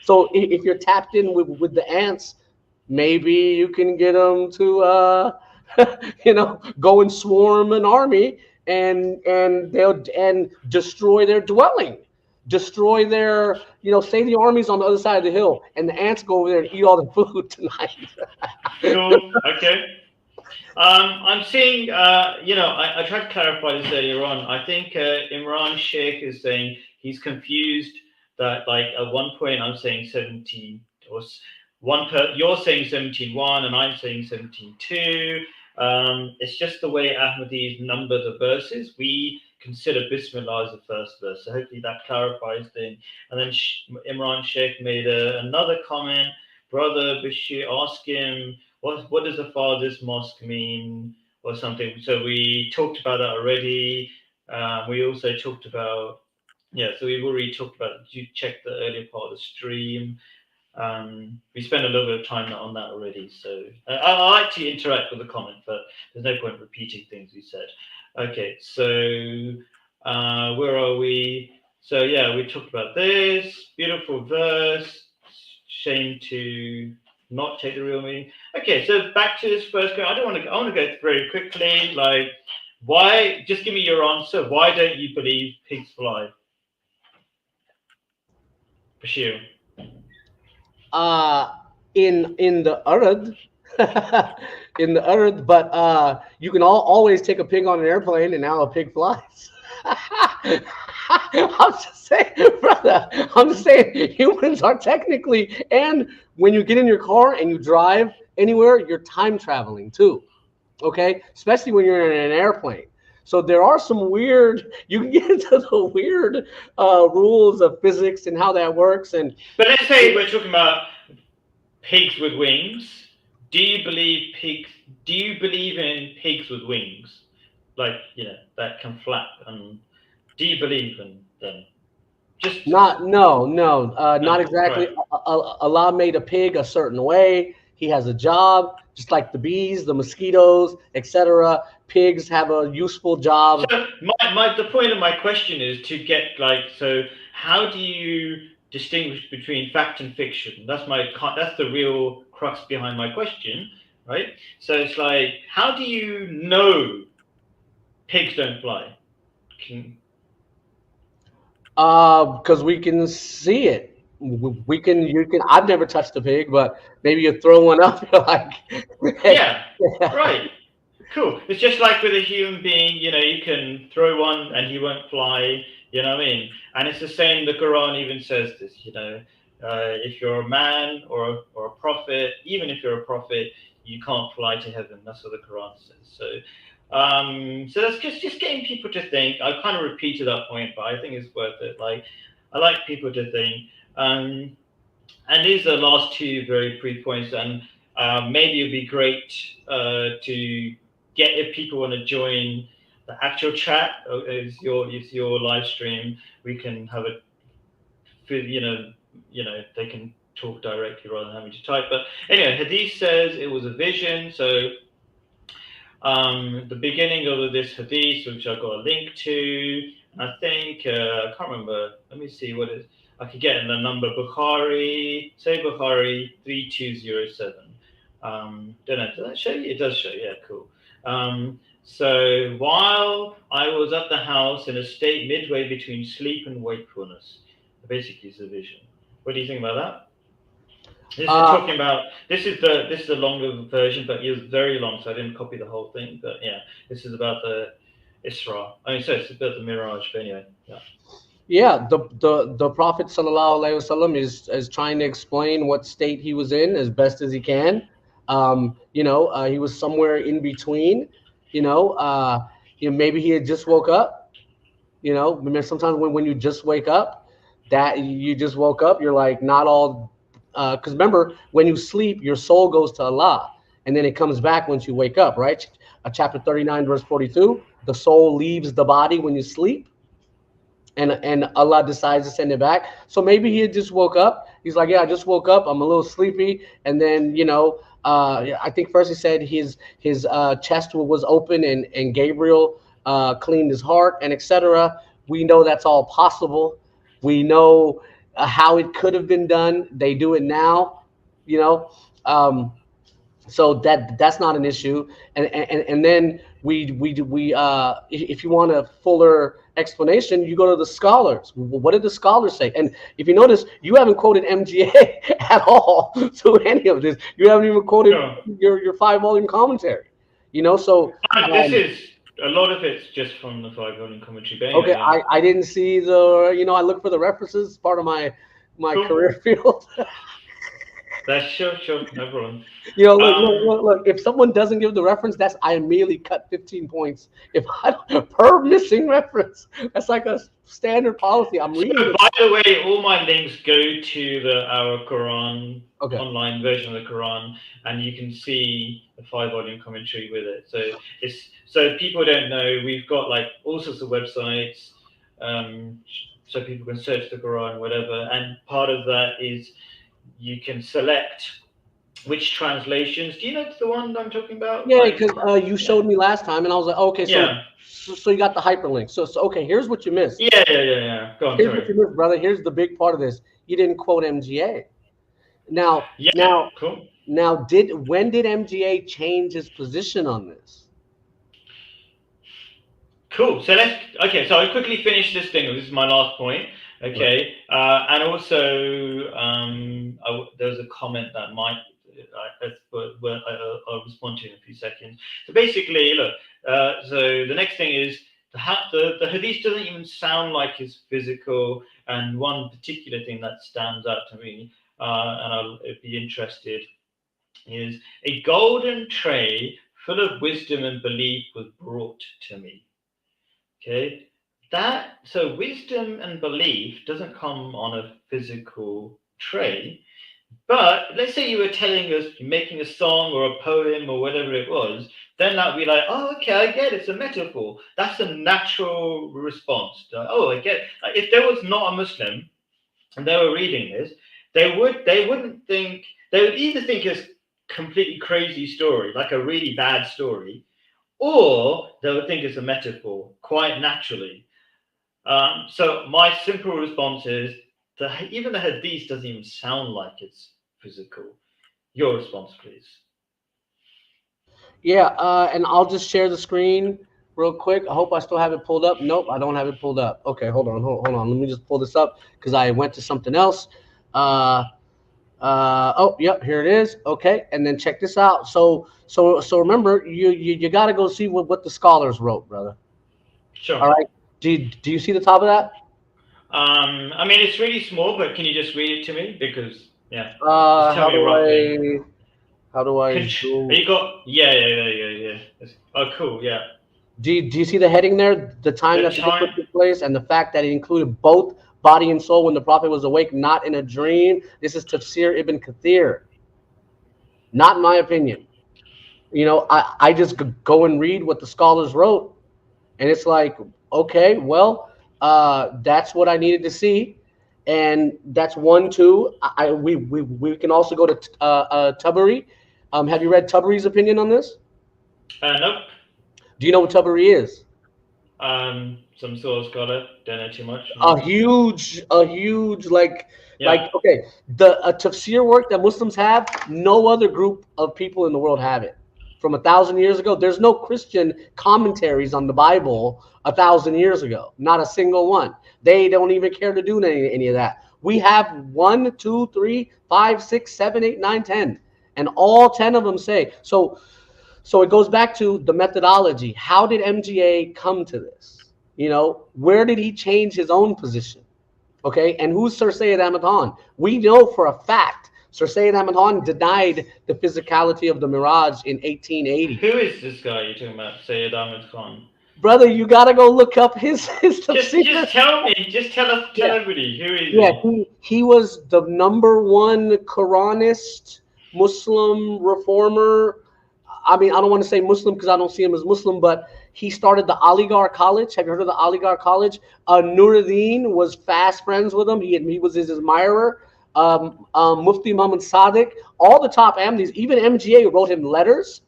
So if you're tapped in with the ants, maybe you can get them to go and swarm an army and they'll and destroy their dwelling, destroy their, say the army's on the other side of the hill and the ants go over there and eat all the food tonight. Cool. Okay. I'm seeing, I tried to clarify this earlier on. I think Imran Sheikh is saying he's confused that, like, at one point I'm saying 17, or you're saying 17:1 and I'm saying 17:2. It's just the way Ahmadis number the verses. We consider Bismillah as the first verse. So hopefully that clarifies things. And then Imran Sheikh made another comment. Brother Bashir, ask him what does the Father's Mosque mean, or something. So we talked about that already. We also talked about, yeah, so we've already talked about, you checked the earlier part of the stream. We spent a little bit of time on that already. So I like to interact with the comment, but there's no point repeating things we said. Okay, so where are we? So yeah, we talked about this. Beautiful verse. Shame to not take the real meaning. Okay, so back to this first go. I want to go very quickly. Like, why? Just give me your answer. Why don't you believe pigs fly? Bashir. uh in the Urd, in the Urd, but you can always take a pig on an airplane and now a pig flies. I'm just saying, brother. I'm just saying humans are technically, and when you get in your car and you drive anywhere, you're time traveling too. Okay, especially when you're in an airplane. So there are some weird. You can get into the weird rules of physics and how that works, and But let's say we're talking about pigs with wings. Do you believe pigs? Do you believe in pigs with wings, like, that can flap? And do you believe in them? Just not, no, not no, exactly. right? Allah made a pig a certain way. He has a job, just like the bees, the mosquitoes, etc. Pigs have a useful job. So the point of my question is to get, like, so how do you distinguish between fact and fiction? That's the real crux behind my question, right? So it's like, how do you know pigs don't fly? Can, Because we can see it. We can. You can. I've never touched a pig, but maybe you throw one up. You're like, hey, yeah, right. Cool. It's just like with a human being, you can throw one and he won't fly, you know what I mean? And it's the same, the Quran even says this. If you're a man or a prophet, even if you're a prophet, you can't fly to heaven. That's what the Quran says. So that's just getting people to think. I kind of repeated that point, but I think it's worth it. Like, I like people to think. Um, and these are the last two very brief points. And maybe it'd be great to get, if people want to join the actual chat, is your live stream. We can have a, they can talk directly rather than having to type. But anyway, Hadith says it was a vision. So the beginning of this Hadith, which I got a link to, I think I can't remember. Let me see what it. I could get in the number Bukhari. Say Bukhari 3207. Don't know. Does that show you? It does show. Yeah, cool. So while I was at the house in a state midway between sleep and wakefulness, basically it's a vision. What do you think about that? This is talking about. This is the longer version, but it was very long, so I didn't copy the whole thing. But yeah, this is about the Isra. I mean, so it's about the Miraj. But anyway, yeah. Yeah, the Prophet sallallahu alaihi wasallam is trying to explain what state he was in as best as he can. He was somewhere in between. Maybe he had just woke up. Remember sometimes when you just wake up, that you just woke up, you're like not all. Because remember, when you sleep, your soul goes to Allah, and then it comes back once you wake up, right? Chapter 39, verse 42. The soul leaves the body when you sleep, and Allah decides to send it back. So maybe he had just woke up. He's like, yeah, I just woke up. I'm a little sleepy, and then I think first he said his chest was open, and Gabriel cleaned his heart, and etc. We know that's all possible. We know how it could have been done. They do it now, you know. So that's not an issue. And then if you want a fuller explanation, you go to the scholars. What did the scholars say? And if you notice, you haven't quoted MGA at all to any of this. You haven't even quoted No. your 5-volume commentary. So This is a lot of it's just from the 5-volume commentary. But anyway, okay, yeah. I didn't see I look for the references, part of my Cool. career field. That's sure, no problem. Look. If someone doesn't give the reference, I immediately cut 15 points. If I per missing reference, that's like a standard policy. I'm reading. So, by the way, all my links go to our Quran Okay. online version of the Quran, and you can see the 5-volume commentary with it. So if people don't know, we've got like all sorts of websites, so people can search the Quran, whatever. And part of that is you can select which translations. Do you know the one I'm talking about? Yeah, because you showed me last time, and I was like, okay, Yeah. so you got the hyperlink. So okay, here's what you missed. Yeah. Go on, Here's sorry. what you missed, brother. Here's the big part of this. You didn't quote MGA. Now, Cool. when did MGA change his position on this? Cool. So I'll quickly finish this thing. This is my last point. Okay. And also, there was a comment that I'll respond to in a few seconds. So basically, look. So the next thing is the hadith doesn't even sound like it's physical. And one particular thing that stands out to me, and I'll be interested, is a golden tray full of wisdom and belief was brought to me. Okay, so wisdom and belief doesn't come on a physical tray, but let's say you were telling us, making a song or a poem or whatever it was, then that'd be like, oh, okay, I get it. It's a metaphor. That's a natural response. Oh, I get it. Like, if there was not a Muslim and they were reading this, they would either think it's completely crazy story, like a really bad story, or they would think it's a metaphor quite naturally. So my simple response is even the hadith doesn't even sound like it's physical. Your response, please. Yeah, and I'll just share the screen real quick. I hope I still have it pulled up. Nope, I don't have it pulled up. Okay, hold on. Let me just pull this up because I went to something else. Oh, yep, here it is. Okay, and then check this out. So remember, you got to go see what the scholars wrote, brother. Sure. All right. Do you see the top of that? I mean, it's really small, but can you just read it to me? Because yeah, just tell How me do roughly. I Are zoom? you got? Yeah, yeah, yeah, yeah, yeah. Oh, cool. Yeah. Do you see the heading there? The time The that the time. liquid took place, and the fact that it included both body and soul when the prophet was awake, not in a dream. This is Tafsir Ibn Kathir, not my opinion. I just go and read what the scholars wrote, and it's like, okay, well, that's what I needed to see, and that's one, two. We can also go to Tabari. Have you read Tabari's opinion on this? Nope. Do you know what Tabari is? Some sort of scholar. Don't know too much. A No. huge, Yeah. okay, the tafsir work that Muslims have, no other group of people in the world have it. From 1,000 years ago, there's no Christian commentaries on the Bible 1,000 years ago. Not a single one. They don't even care to do any of that. We have one, two, three, five, six, seven, eight, nine, 10, and all 10 of them say so. So it goes back to the methodology. How did MGA come to this? Where did he change his own position? Okay, and who's Sir Syed Ahmad Khan? We know for a fact Sir Syed Ahmad Khan denied the physicality of the Miraj in 1880. Who is this guy you're talking about? Sayyid Ahmed Khan. Brother, you gotta go look up his Just tafsir. tell me. Just tell us. Tell Yeah, everybody. Who is yeah. he? He was the number one Quranist Muslim reformer. I mean, I don't want to say Muslim because I don't see him as Muslim, but he started the Aligarh College. Have you heard of the Aligarh College? Nuruddin was fast friends with him. He was his admirer. Mufti Muhammad Sadiq, all the top Ahmadis, even MGA wrote him letters.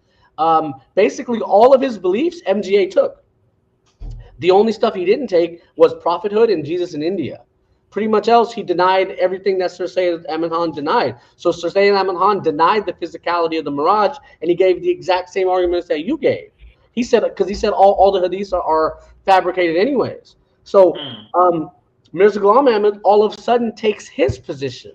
Basically, all of his beliefs MGA took. The only stuff he didn't take was prophethood and Jesus in India. Pretty much else, he denied everything that Sir Syed Ahmad Khan denied. So Sir Syed Ahmad Khan denied the physicality of the Miraj, and he gave the exact same arguments that you gave. He said, because he said all the hadiths are fabricated anyways. So Hmm. Mirza Ghulam Ahmad all of a sudden takes his position.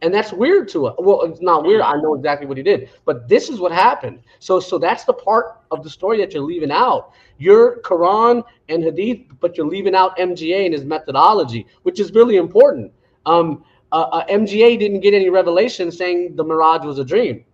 And that's weird to us. Well, it's not weird. Hmm. I know exactly what he did, but this is what happened. So that's the part of the story that you're leaving out. Your Quran and Hadith, but you're leaving out MGA and his methodology, which is really important. MGA didn't get any revelation saying the Miraj was a dream.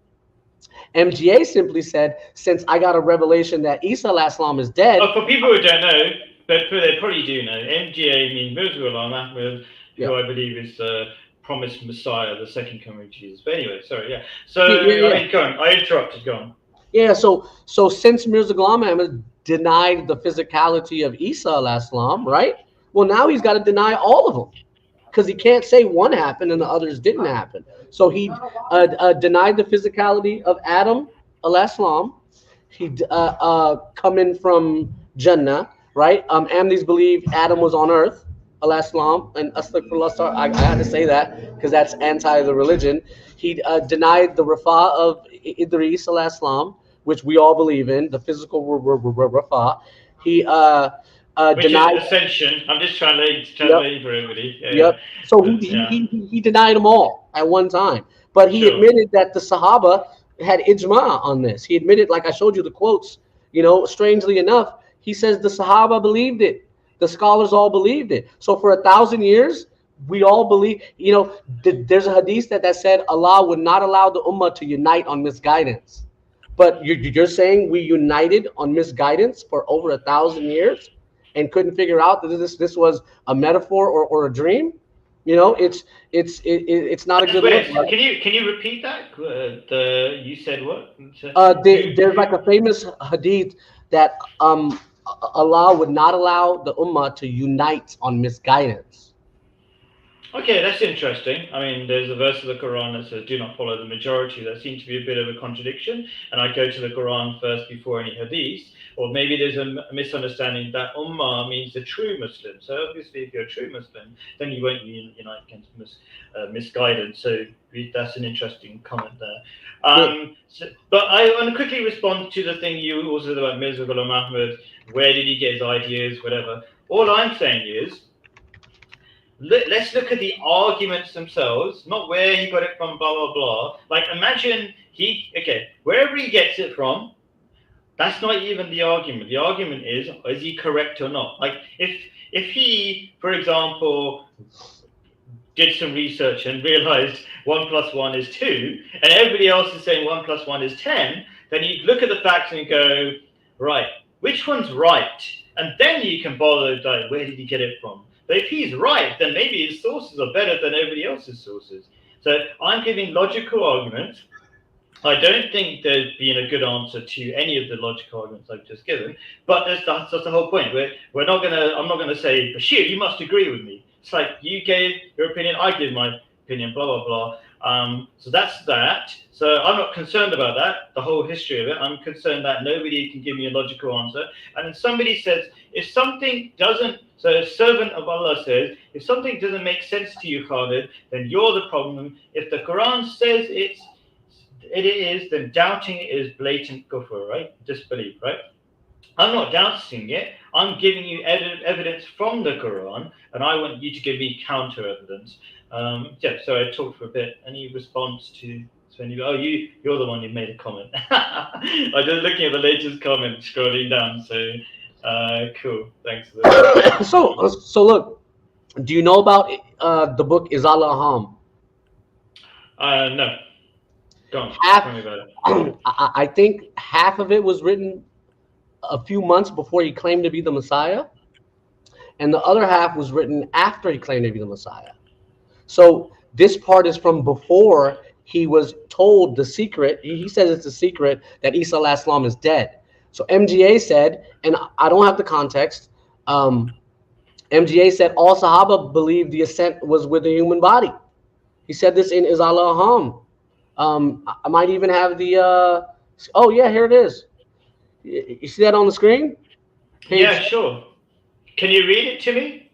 MGA simply said, since I got a revelation that Isa al-Islam is dead. Oh, for people who don't know, but they probably do know, MGA means Mirza Ghulam Ahmed, Yeah, who I believe is the promised Messiah, the second coming of Jesus. But anyway, sorry, yeah. So, yeah, I yeah. mean, go on. I interrupted. Go on. Yeah, so since Mirza Ghulam Ahmad denied the physicality of Isa al-Islam, right? Well, now he's got to deny all of them because he can't say one happened and the others didn't happen. So he denied the physicality of Adam al-Islam. He coming from Jannah, right? Ahmadis believe Adam was on earth, al-Islam, and astaghfirullah, I had to say that because that's anti the religion. He denied the Rafa of Idris al-Islam, which we all believe in, the physical Rafa. He Which denied. is ascension. I'm just Yep, translating for everybody. Yeah, yeah. yep. So he, But he, yeah, he denied them all at one time. But he sure. admitted that the Sahaba had ijma on this. He admitted, like I showed you the quotes, strangely enough, he says the Sahaba believed it. The scholars all believed it. So for 1,000 years, we all believe, there's a hadith that said Allah would not allow the ummah to unite on misguidance. But you're saying we united on misguidance for over 1,000 years and couldn't figure out that this was a metaphor or a dream? It's not a good look. Wait, can you repeat that? You said what? There's like a famous hadith that Allah would not allow the ummah to unite on misguidance. Okay, that's interesting. I mean, there's a verse of the Quran that says, "Do not follow the majority." That seems to be a bit of a contradiction. And I go to the Quran first before any hadith, or maybe there's a misunderstanding that Ummah means the true Muslim. So obviously, if you're a true Muslim, then you won't unite against misguidance. So that's an interesting comment there. But I want to quickly respond to the thing you also said about Mirza Ghulam Ahmad. Where did he get his ideas? Whatever. All I'm saying is, let's look at the arguments themselves, not where he got it from, blah blah blah. Like imagine wherever he gets it from, that's not even the argument. The argument is he correct or not? Like if he, for example, did some research and realized 1 plus 1 is 2, and everybody else is saying 1 plus 1 is 10, then you look at the facts and you go, right, which one's right? And then you can bother, like, where did he get it from? But if he's right, then maybe his sources are better than everybody else's sources. So I'm giving logical arguments. I don't think there's been a good answer to any of the logical arguments I've just given, but that's the whole point. I'm not gonna say, Bashir, you must agree with me. It's like you gave your opinion, I give my opinion, blah blah blah. So that's that. So I'm not concerned about that, the whole history of it. I'm concerned that nobody can give me a logical answer. And then somebody says, if something doesn't, so a servant of Allah says, if something doesn't make sense to you, Khalid, then you're the problem. If the Quran says it is, then doubting it is blatant kufr, right? Disbelief, right? I'm not doubting it. I'm giving you evidence from the Quran, and I want you to give me counter evidence. So I talked for a bit. Any response to any? Oh, you're the one who made a comment. I'm just looking at the latest comment, scrolling down. So cool. Thanks for that. So look, do you know about the book Isra No. Go on. Tell me Half, about it. I think half of it was written a few months before he claimed to be the Messiah, and the other half was written after he claimed to be the Messiah. So this part is from before he was told the secret. He says it's a secret that Isa alayhi salam is dead. So MGA said, and I don't have the context, MGA said all Sahaba believed the ascent was with a human body. He said this in Isra and Miraaj. I might even have the, oh yeah, here it is. You see that on the screen? Yeah, sure. Can you read it to me?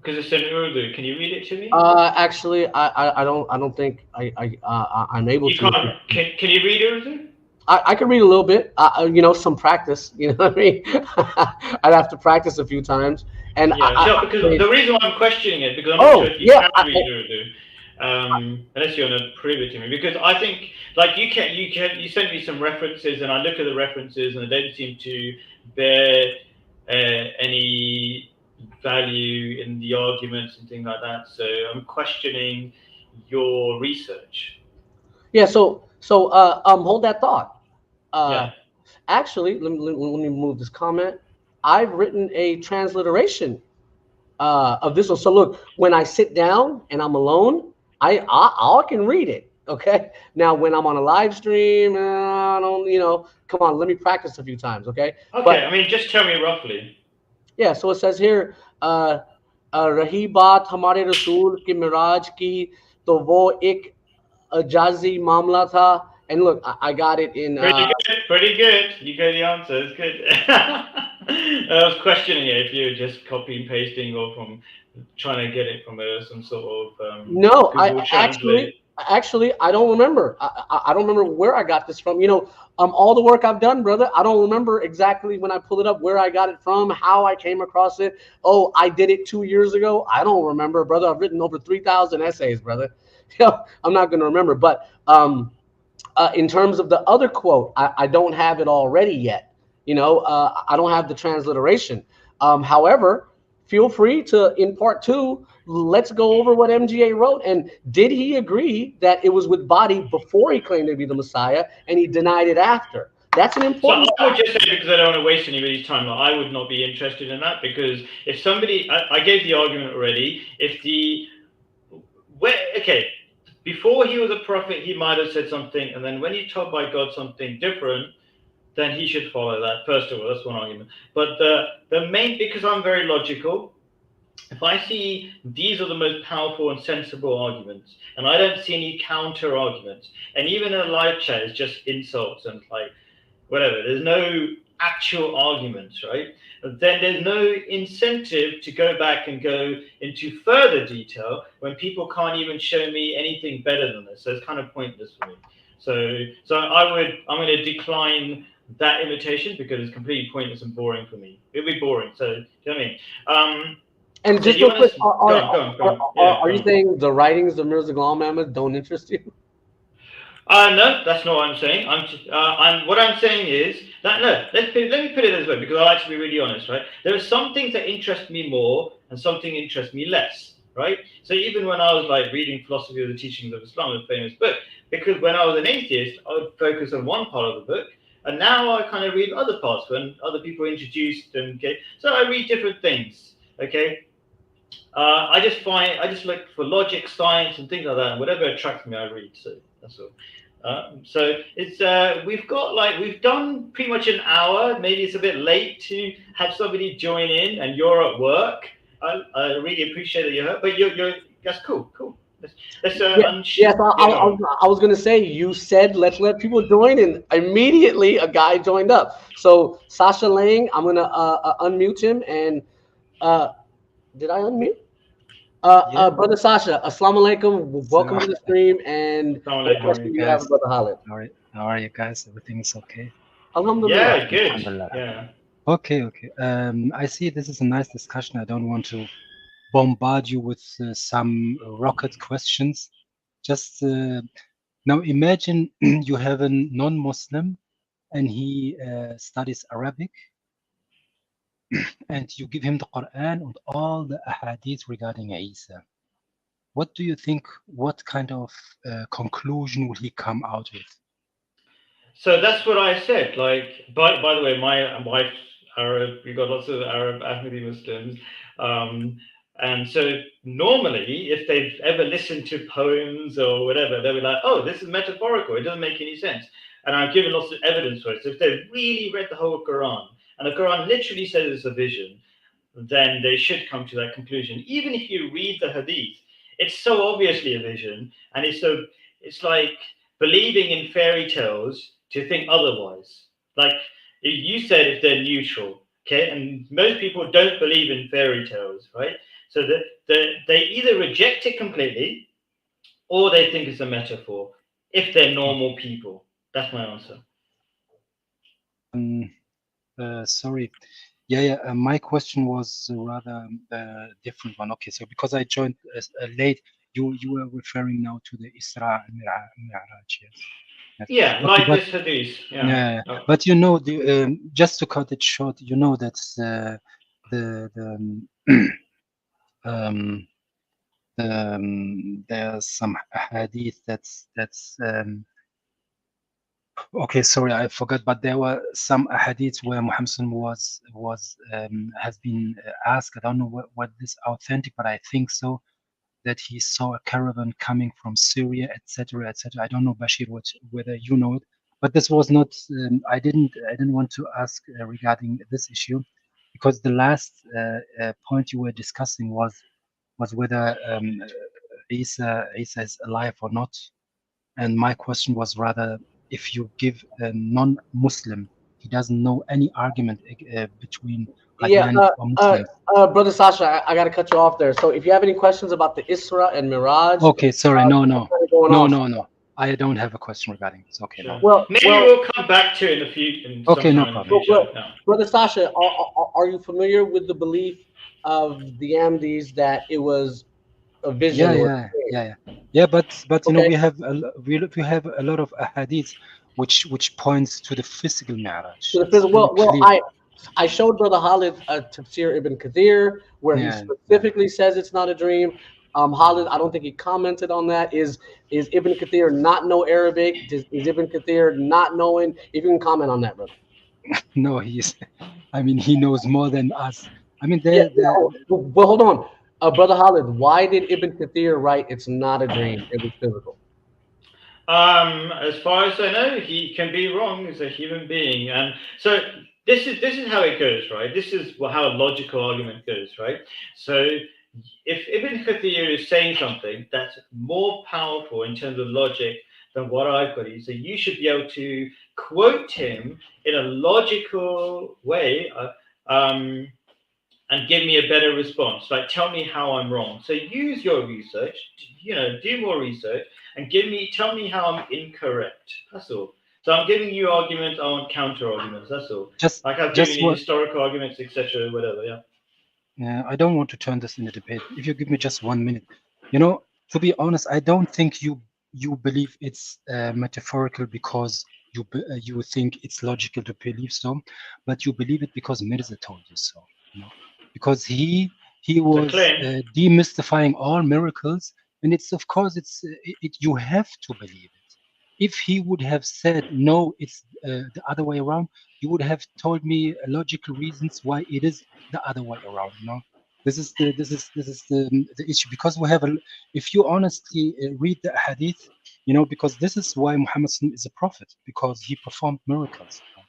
Because it's in Urdu. Can you read it to me? Actually, I don't think I'm able You to. can't. Can you read Urdu? I can read a little bit. Some practice. You know what I mean? I'd have to practice a few times. And yeah, sure. Because the reason why I'm questioning it, because I'm not sure if you can read Urdu, unless you want to prove it to me. Because I think, like, you sent me some references, and I look at the references, and they don't seem to bear any value in the arguments and things like that. So I'm questioning your research. Yeah. So hold that thought. Yeah. Actually, let me move this comment. I've written a transliteration of this one. So look, when I sit down and I'm alone, I can read it. Okay. Now, when I'm on a live stream, I don't. Come on, let me practice a few times. Okay. Okay. But, I mean, just tell me roughly. Yeah. So it says here, रही बात हमारे रसूल की मिराज की तो वो एक अजाजी मामला था. And look, I got it in. Pretty good. You got the answer. It's good. I was questioning it if you were just copy and pasting or from trying to get it from some sort of No, Google Translate. Actually, I don't remember. I don't remember where I got this from. All the work I've done, brother, I don't remember exactly when I pulled it up, where I got it from, how I came across it. Oh, I did it 2 years ago. I don't remember, brother. I've written over 3,000 essays, brother. I'm not going to remember. But in terms of the other quote, I don't have it already yet. I don't have the transliteration. However, feel free to, in part 2, let's go over what MGA wrote. And did he agree that it was with body before he claimed to be the Messiah, and he denied it after? That's an important. So I would just say, because I don't want to waste anybody's time, I would not be interested in that, because if somebody, I gave the argument already. Before he was a prophet, he might have said something, and then when he's told by God something different, then he should follow that. First of all, that's one argument. But the main, because I'm very logical, if I see these are the most powerful and sensible arguments, and I don't see any counter arguments, and even in a live chat is just insults and like whatever, there's no actual arguments, right? Then there's no incentive to go back and go into further detail when people can't even show me anything better than this. So it's kind of pointless for me. So I'm going to decline that invitation because it's completely pointless and boring for me. It'll be boring. So, do you know what I mean? And So do just you real want quick, to go on, go on, go on? Yeah, are go you on. saying the writings of Mirza Ghulam Ahmad don't interest you? No, that's not what I'm saying. What I'm saying is that no. Let me put it this way because I like to be really honest, right? There are some things that interest me more, and something interests me less, right? So even when I was like reading philosophy of the teachings of Islam, a famous book, because when I was an atheist, I would focus on one part of the book, and now I kind of read other parts when other people introduced them. Okay, so I read different things. Okay, I just look for logic, science, and things like that. And whatever attracts me, I read. So that's all. So it's we've done pretty much an hour. Maybe it's a bit late to have somebody join in, and you're at work. I really appreciate that you're here, but you're that's cool. Cool. Let's Yeah, yes. yeah, go on. I was gonna say you said let's let people join, and immediately a guy joined up. So Sasha Lang, I'm gonna unmute him. And uh, did I unmute? Yeah. Brother Sasha, Assalamu alaikum. So, Welcome to the stream. And Assalamu what how alaikum. are question you do you have, guys? Brother Khalid? How are you guys? Everything is okay? Alhamdulillah. Yeah, good. Alhamdulillah. Yeah. Okay, okay. I see this is a nice discussion. I don't want to bombard you with some rocket questions. Just now imagine you have a non-Muslim and he studies Arabic and you give him the Quran and all the ahadith regarding Isa. What do you think? What kind of conclusion will he come out with? So that's what I said. Like, by the way, my wife's Arab. We got lots of Arab Ahmadi Muslims, um, and so normally, if they've ever listened to poems or whatever, they'll be like, "Oh, this is metaphorical. It doesn't make any sense." And I've given lots of evidence for it. So if they've really read the whole Quran, and the Quran literally says it's a vision, then they should come to that conclusion. Even if you read the Hadith, it's so obviously a vision, and it's like believing in fairy tales to think otherwise. Like you said, if they're neutral, okay, and most people don't believe in fairy tales, right? So that they either reject it completely or they think it's a metaphor. If they're normal people, that's my answer. Um, sorry. Yeah. My question was rather different one. Okay, so because I joined late, you were referring now to the Isra and Miraj. Yes. Yes. Yeah, Okay, like but this Hadith. Yeah. yeah, Oh. but you know, just to cut it short, you know that the um, there's some hadith that's okay, sorry, I forgot, but there were some hadiths where Muhammad was has been asked. I don't know what this authentic, but I think so that he saw a caravan coming from Syria, etc., etc. I don't know, Bashir, whether you know it, but this was not. I didn't want to ask regarding this issue because the last point you were discussing was whether Isa is alive or not. And my question was rather, if you give a non-Muslim, he doesn't know any argument between Yeah, Qadianis or Muslims. Brother Sasha, I got to cut you off there. So if you have any questions about the Isra and Miraj, Okay, sorry, what's kind of going on? no. I don't have a question regarding this. Okay, Sure. no. Maybe we'll come back to it in Okay, no sometime in the problem. future. Yeah. Brother Sasha, are you familiar with the belief of the Ahmadis that it was a vision or a dream? Yeah. But you know Okay. we have a lot of ahadith which points to the physical To marriage. the It's physical, very well, clear. I showed Brother Khalid Tafsir Ibn Kathir where he Yeah. specifically says it's not a dream. Khalid, I don't think he commented on that. Is Ibn Kathir not know Arabic? Is Ibn Kathir not knowing? If you can comment on that, brother. No, I mean, he knows more than us. I mean, Yeah. Well, hold on, Brother Khalid. Why did Ibn Kathir write it's not a dream? It was physical. As far as I know, he can be wrong as a human being, and so this is how it goes, right? This is how a logical argument goes, right? So if Ibn Kathir is saying something that's more powerful in terms of logic than what I've got, so you should be able to quote him in a logical way. And give me a better response. Like, tell me how I'm wrong. So use your research, do more research and tell me how I'm incorrect. That's all. So I'm giving you arguments, I want counter arguments. That's all. just Like I've given just you what historical arguments, etc., whatever. Yeah. I don't want to turn this into debate. If you give me just 1 minute, you know, to be honest, I don't think you believe it's metaphorical because you think it's logical to believe so, but you believe it because Mirza told you so. You know, because he It's a was claim. demystifying all miracles, and it's of course you have to believe it. If he would have said no, it's the other way around, you would have told me logical reasons why it is the other way around. You know, this is the issue, because we have a, if you honestly read the hadith, you know, because this is why Muhammad is a prophet, because he performed miracles. You know?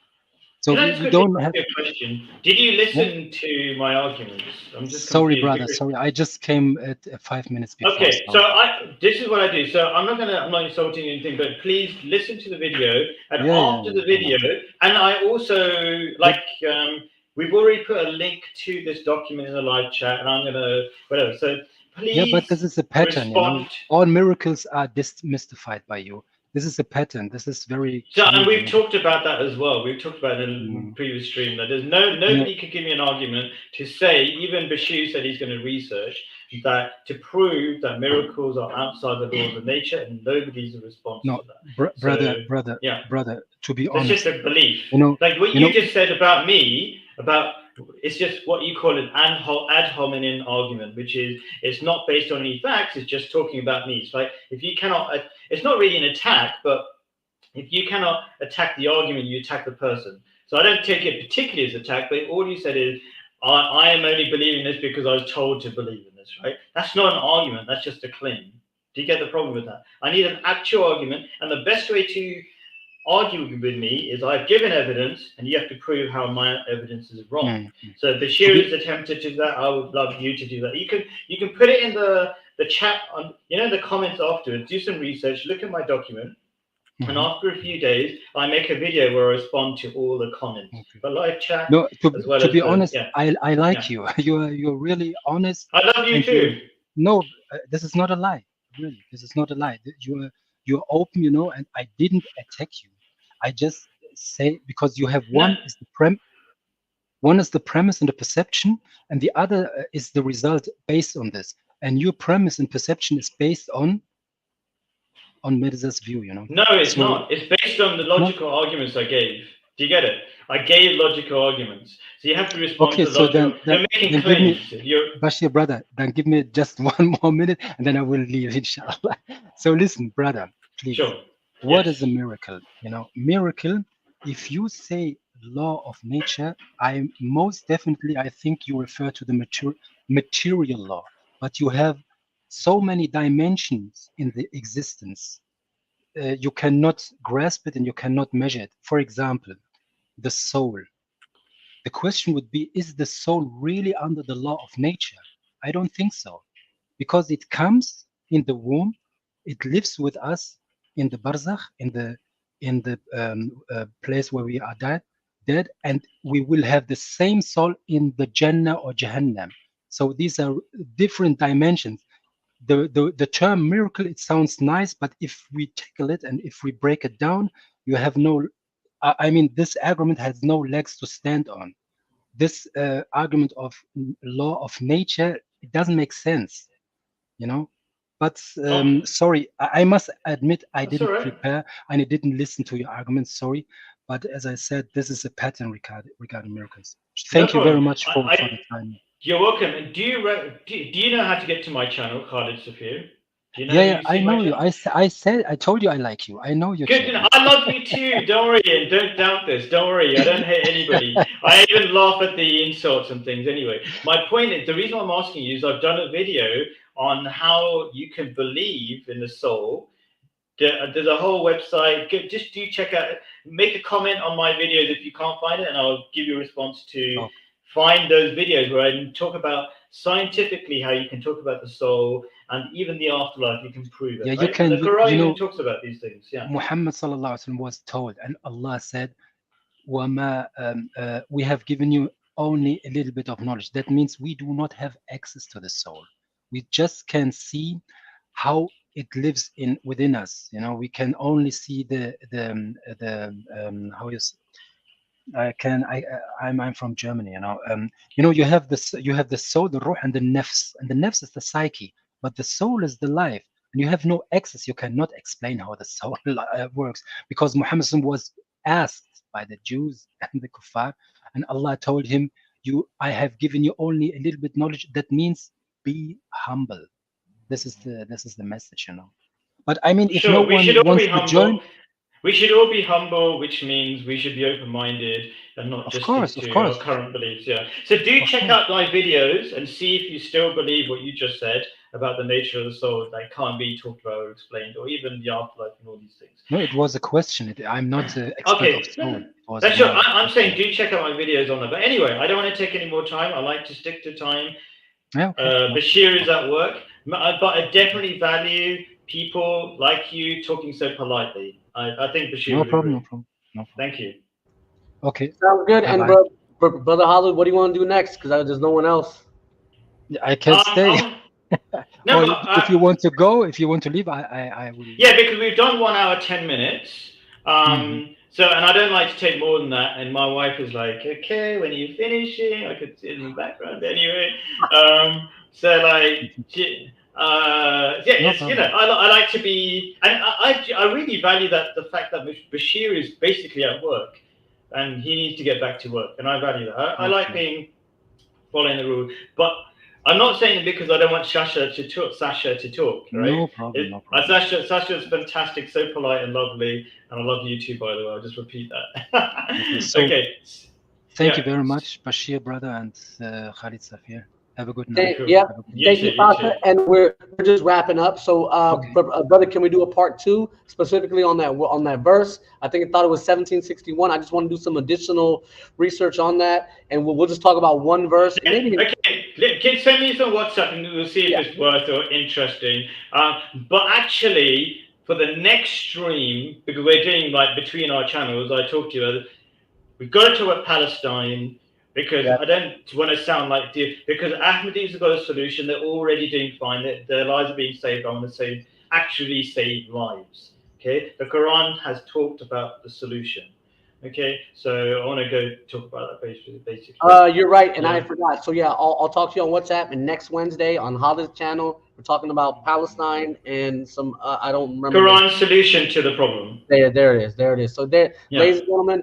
So Can I we, just we quickly don't ask have. you a question? Did you Yeah. listen to my arguments? I'm just Sorry, confused brother. because Sorry, I just came at 5 minutes before. okay, so Sorry. this is what I do. So I'm not insulting anything, but please listen to the video. And Yeah, yeah, after yeah. the I know. video, and I also But like we've already put a link to this document in the live chat, and I'm gonna whatever. So yeah, but please this is a pattern, you know. respond. All miracles are mystified by you. This is a pattern. This is very So, clear, and you we've know. talked about that as well. We've talked about it in the Mm, previous stream that there's no, nobody could give me an argument to say, even Bashir said he's going to research that to prove that miracles are outside the laws of nature, and nobody's a response no, to that. brother, So, brother, yeah, brother. To be it's just honest, a belief. you know, Like what you you know. just said about me, about it's just what you call an ad hominem argument, which is it's not based on any facts. It's just talking about me. It's like if you cannot, it's not really an attack, but if you cannot attack the argument, you attack the person. So I don't take it particularly as attack, but all you said is, I am only believing this because I was told to believe in this, right? That's not an argument, that's just a claim. Do you get the problem with that? I need an actual argument, and the best way to argue with me is I've given evidence, and you have to prove how my evidence is wrong. Mm, mm. So To Bashir be has attempted to do that. I would love you to do that. You can put it in the chat on the comments afterwards. Do some research, look at my document, and mhm, after a few days, I make a video where I respond to all the comments, okay. the live chat, No, as well to as be the honest, I yeah. like you. You're really honest, I love you and you too. no, this is not a lie. Really, this is not a lie. You're open, you know, and I didn't attack you. I just say because you have No, one is the premise and the perception, and the other is the result based on this. And your premise and perception is based on Mirza's view, you know. no, it's So not. It's based on the no, logical arguments I gave. Do you get it? I gave logical arguments, so you have to respond okay. to So logical. then You're making then give me, claims. You're Bashir, brother, then give me just 1 more minute, and then I will leave, inshallah. So listen, brother, please. sure. What is a Yes. miracle? You know, miracle. If you say law of nature, I most definitely I think you refer to the material law, but you have so many dimensions in the existence. You cannot grasp it and you cannot measure it. For example, the soul. The question would be, is the soul really under the law of nature? I don't think so, because it comes in the womb, it lives with us in the barzakh, in the place where we are dead, and we will have the same soul in the Jannah or Jahannam. So these are different dimensions. The term miracle, it sounds nice, but if we tackle it and if we break it down, you have no. I mean, this argument has no legs to stand on. This argument of law of nature, it doesn't make sense, you know. But Oh, sorry, I must admit I that's all didn't right. prepare and I didn't listen to your arguments. Sorry, but as I said, this is a pattern regarding miracles. No Thank you very problem. much for I the time. You're welcome. And do you know how to get to my channel, Khalid Safir? Do you know? Yeah, Have yeah, you I seen my know you. channel? I said, I told you I like you. I know your Good. channel. I love you too. Don't worry, and don't doubt this. Don't worry. I don't hate anybody. I even laugh at the insults and things. Anyway, my point is the reason why I'm asking you is I've done a video on how you can believe in the soul. There's a whole website. Just do check out. Make a comment on my videos if you can't find it, and I'll give you a response to Okay. find those videos where I talk about scientifically how you can talk about the soul and even the afterlife. You can prove it, Yeah, you right? And can. the Quran You even know, talks about these things. Yeah. Muhammad sallallahu alaihi wasallam was told, and Allah said, "Wama, we have given you only a little bit of knowledge." That means we do not have access to the soul. We just can see how it lives in within us. You know, we can only see the how you I can. I'm from Germany. You have this. You have the soul, the ruh, and the nafs. And the nafs is the psyche, but the soul is the life. And you have no access. You cannot explain how the soul works, because Muhammad was asked by the Jews and the kuffar, and Allah told him, "You, I have given you only a little bit knowledge. That means be humble." This is the message. But I mean, if no Sure, we one should all wants be to join, humble. We should all be humble, which means we should be open-minded and not of just stick course, of to our course, current beliefs. Yeah. So do of check course. out my videos and see if you still believe what you just said about the nature of the soul that can't be talked about or explained, or even the afterlife and all these things. No, it was a question. I'm not an expert of Okay, soul. It was that's sure. more a I'm saying question. do check out my videos on that. But anyway, I don't want to take any more time. I like to stick to time. Yeah, okay. Bashir is at work, but I definitely value people like you talking so politely. I think Bashir No would problem, no agree. problem, no problem. Thank you. Okay, Sounds good. bye And bye. brother Holly, what do you want to do next? Because there's no one else. I can stay, No, or but if you want to go, if you want to leave, I will. yeah, because we've done 1 hour 10 minutes. Mhm. So and I don't like to take more than that. And my wife is like, okay, when are you finishing? I could see it in the background anyway. So like, yeah, No it's problem. I like to be, and I really value that the fact that Bashir is basically at work, and he needs to get back to work, and I value that. I like Okay. being following the rules, but I'm not saying it because I don't want Sasha to talk, right? No problem, no problem. Sasha's fantastic, so polite and lovely, and I love you too, by the way. I'll just repeat that. Okay, so Okay. thank Yeah. you very much, Bashir, brother, and Khalid Safir. Have a good night. Cool. Yeah. Have a good You Thank too. you, evening. You too. Pastor. And we're just wrapping up. So, Okay. brother, can we do a part two specifically on that verse? I think I thought it was 1761. I just want to do some additional research on that, and we'll just talk about one verse. And maybe Okay, kids, send me some WhatsApp and we'll see if yeah, it's worth or interesting. But actually, for the next stream, because we're doing like between our channels, I talked to you. We've got to talk about Palestine because yeah. I don't want to sound like because Ahmadis have got a solution. They're already doing fine. Their lives are being saved. I want to say actually save lives. Okay, the Quran has talked about the solution. Okay, so I want to go talk about that basically. You're right, and I Yeah. forgot. So yeah, I'll talk to you on WhatsApp. And next Wednesday on Holly's channel, we're talking about Palestine and some. I don't remember the. Quran solution to the problem. There it is. There it is. So there, Yeah. ladies and gentlemen,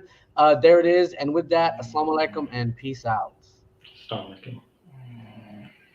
there it is. And with that, assalamu alaikum and peace out. Assalamu alaikum.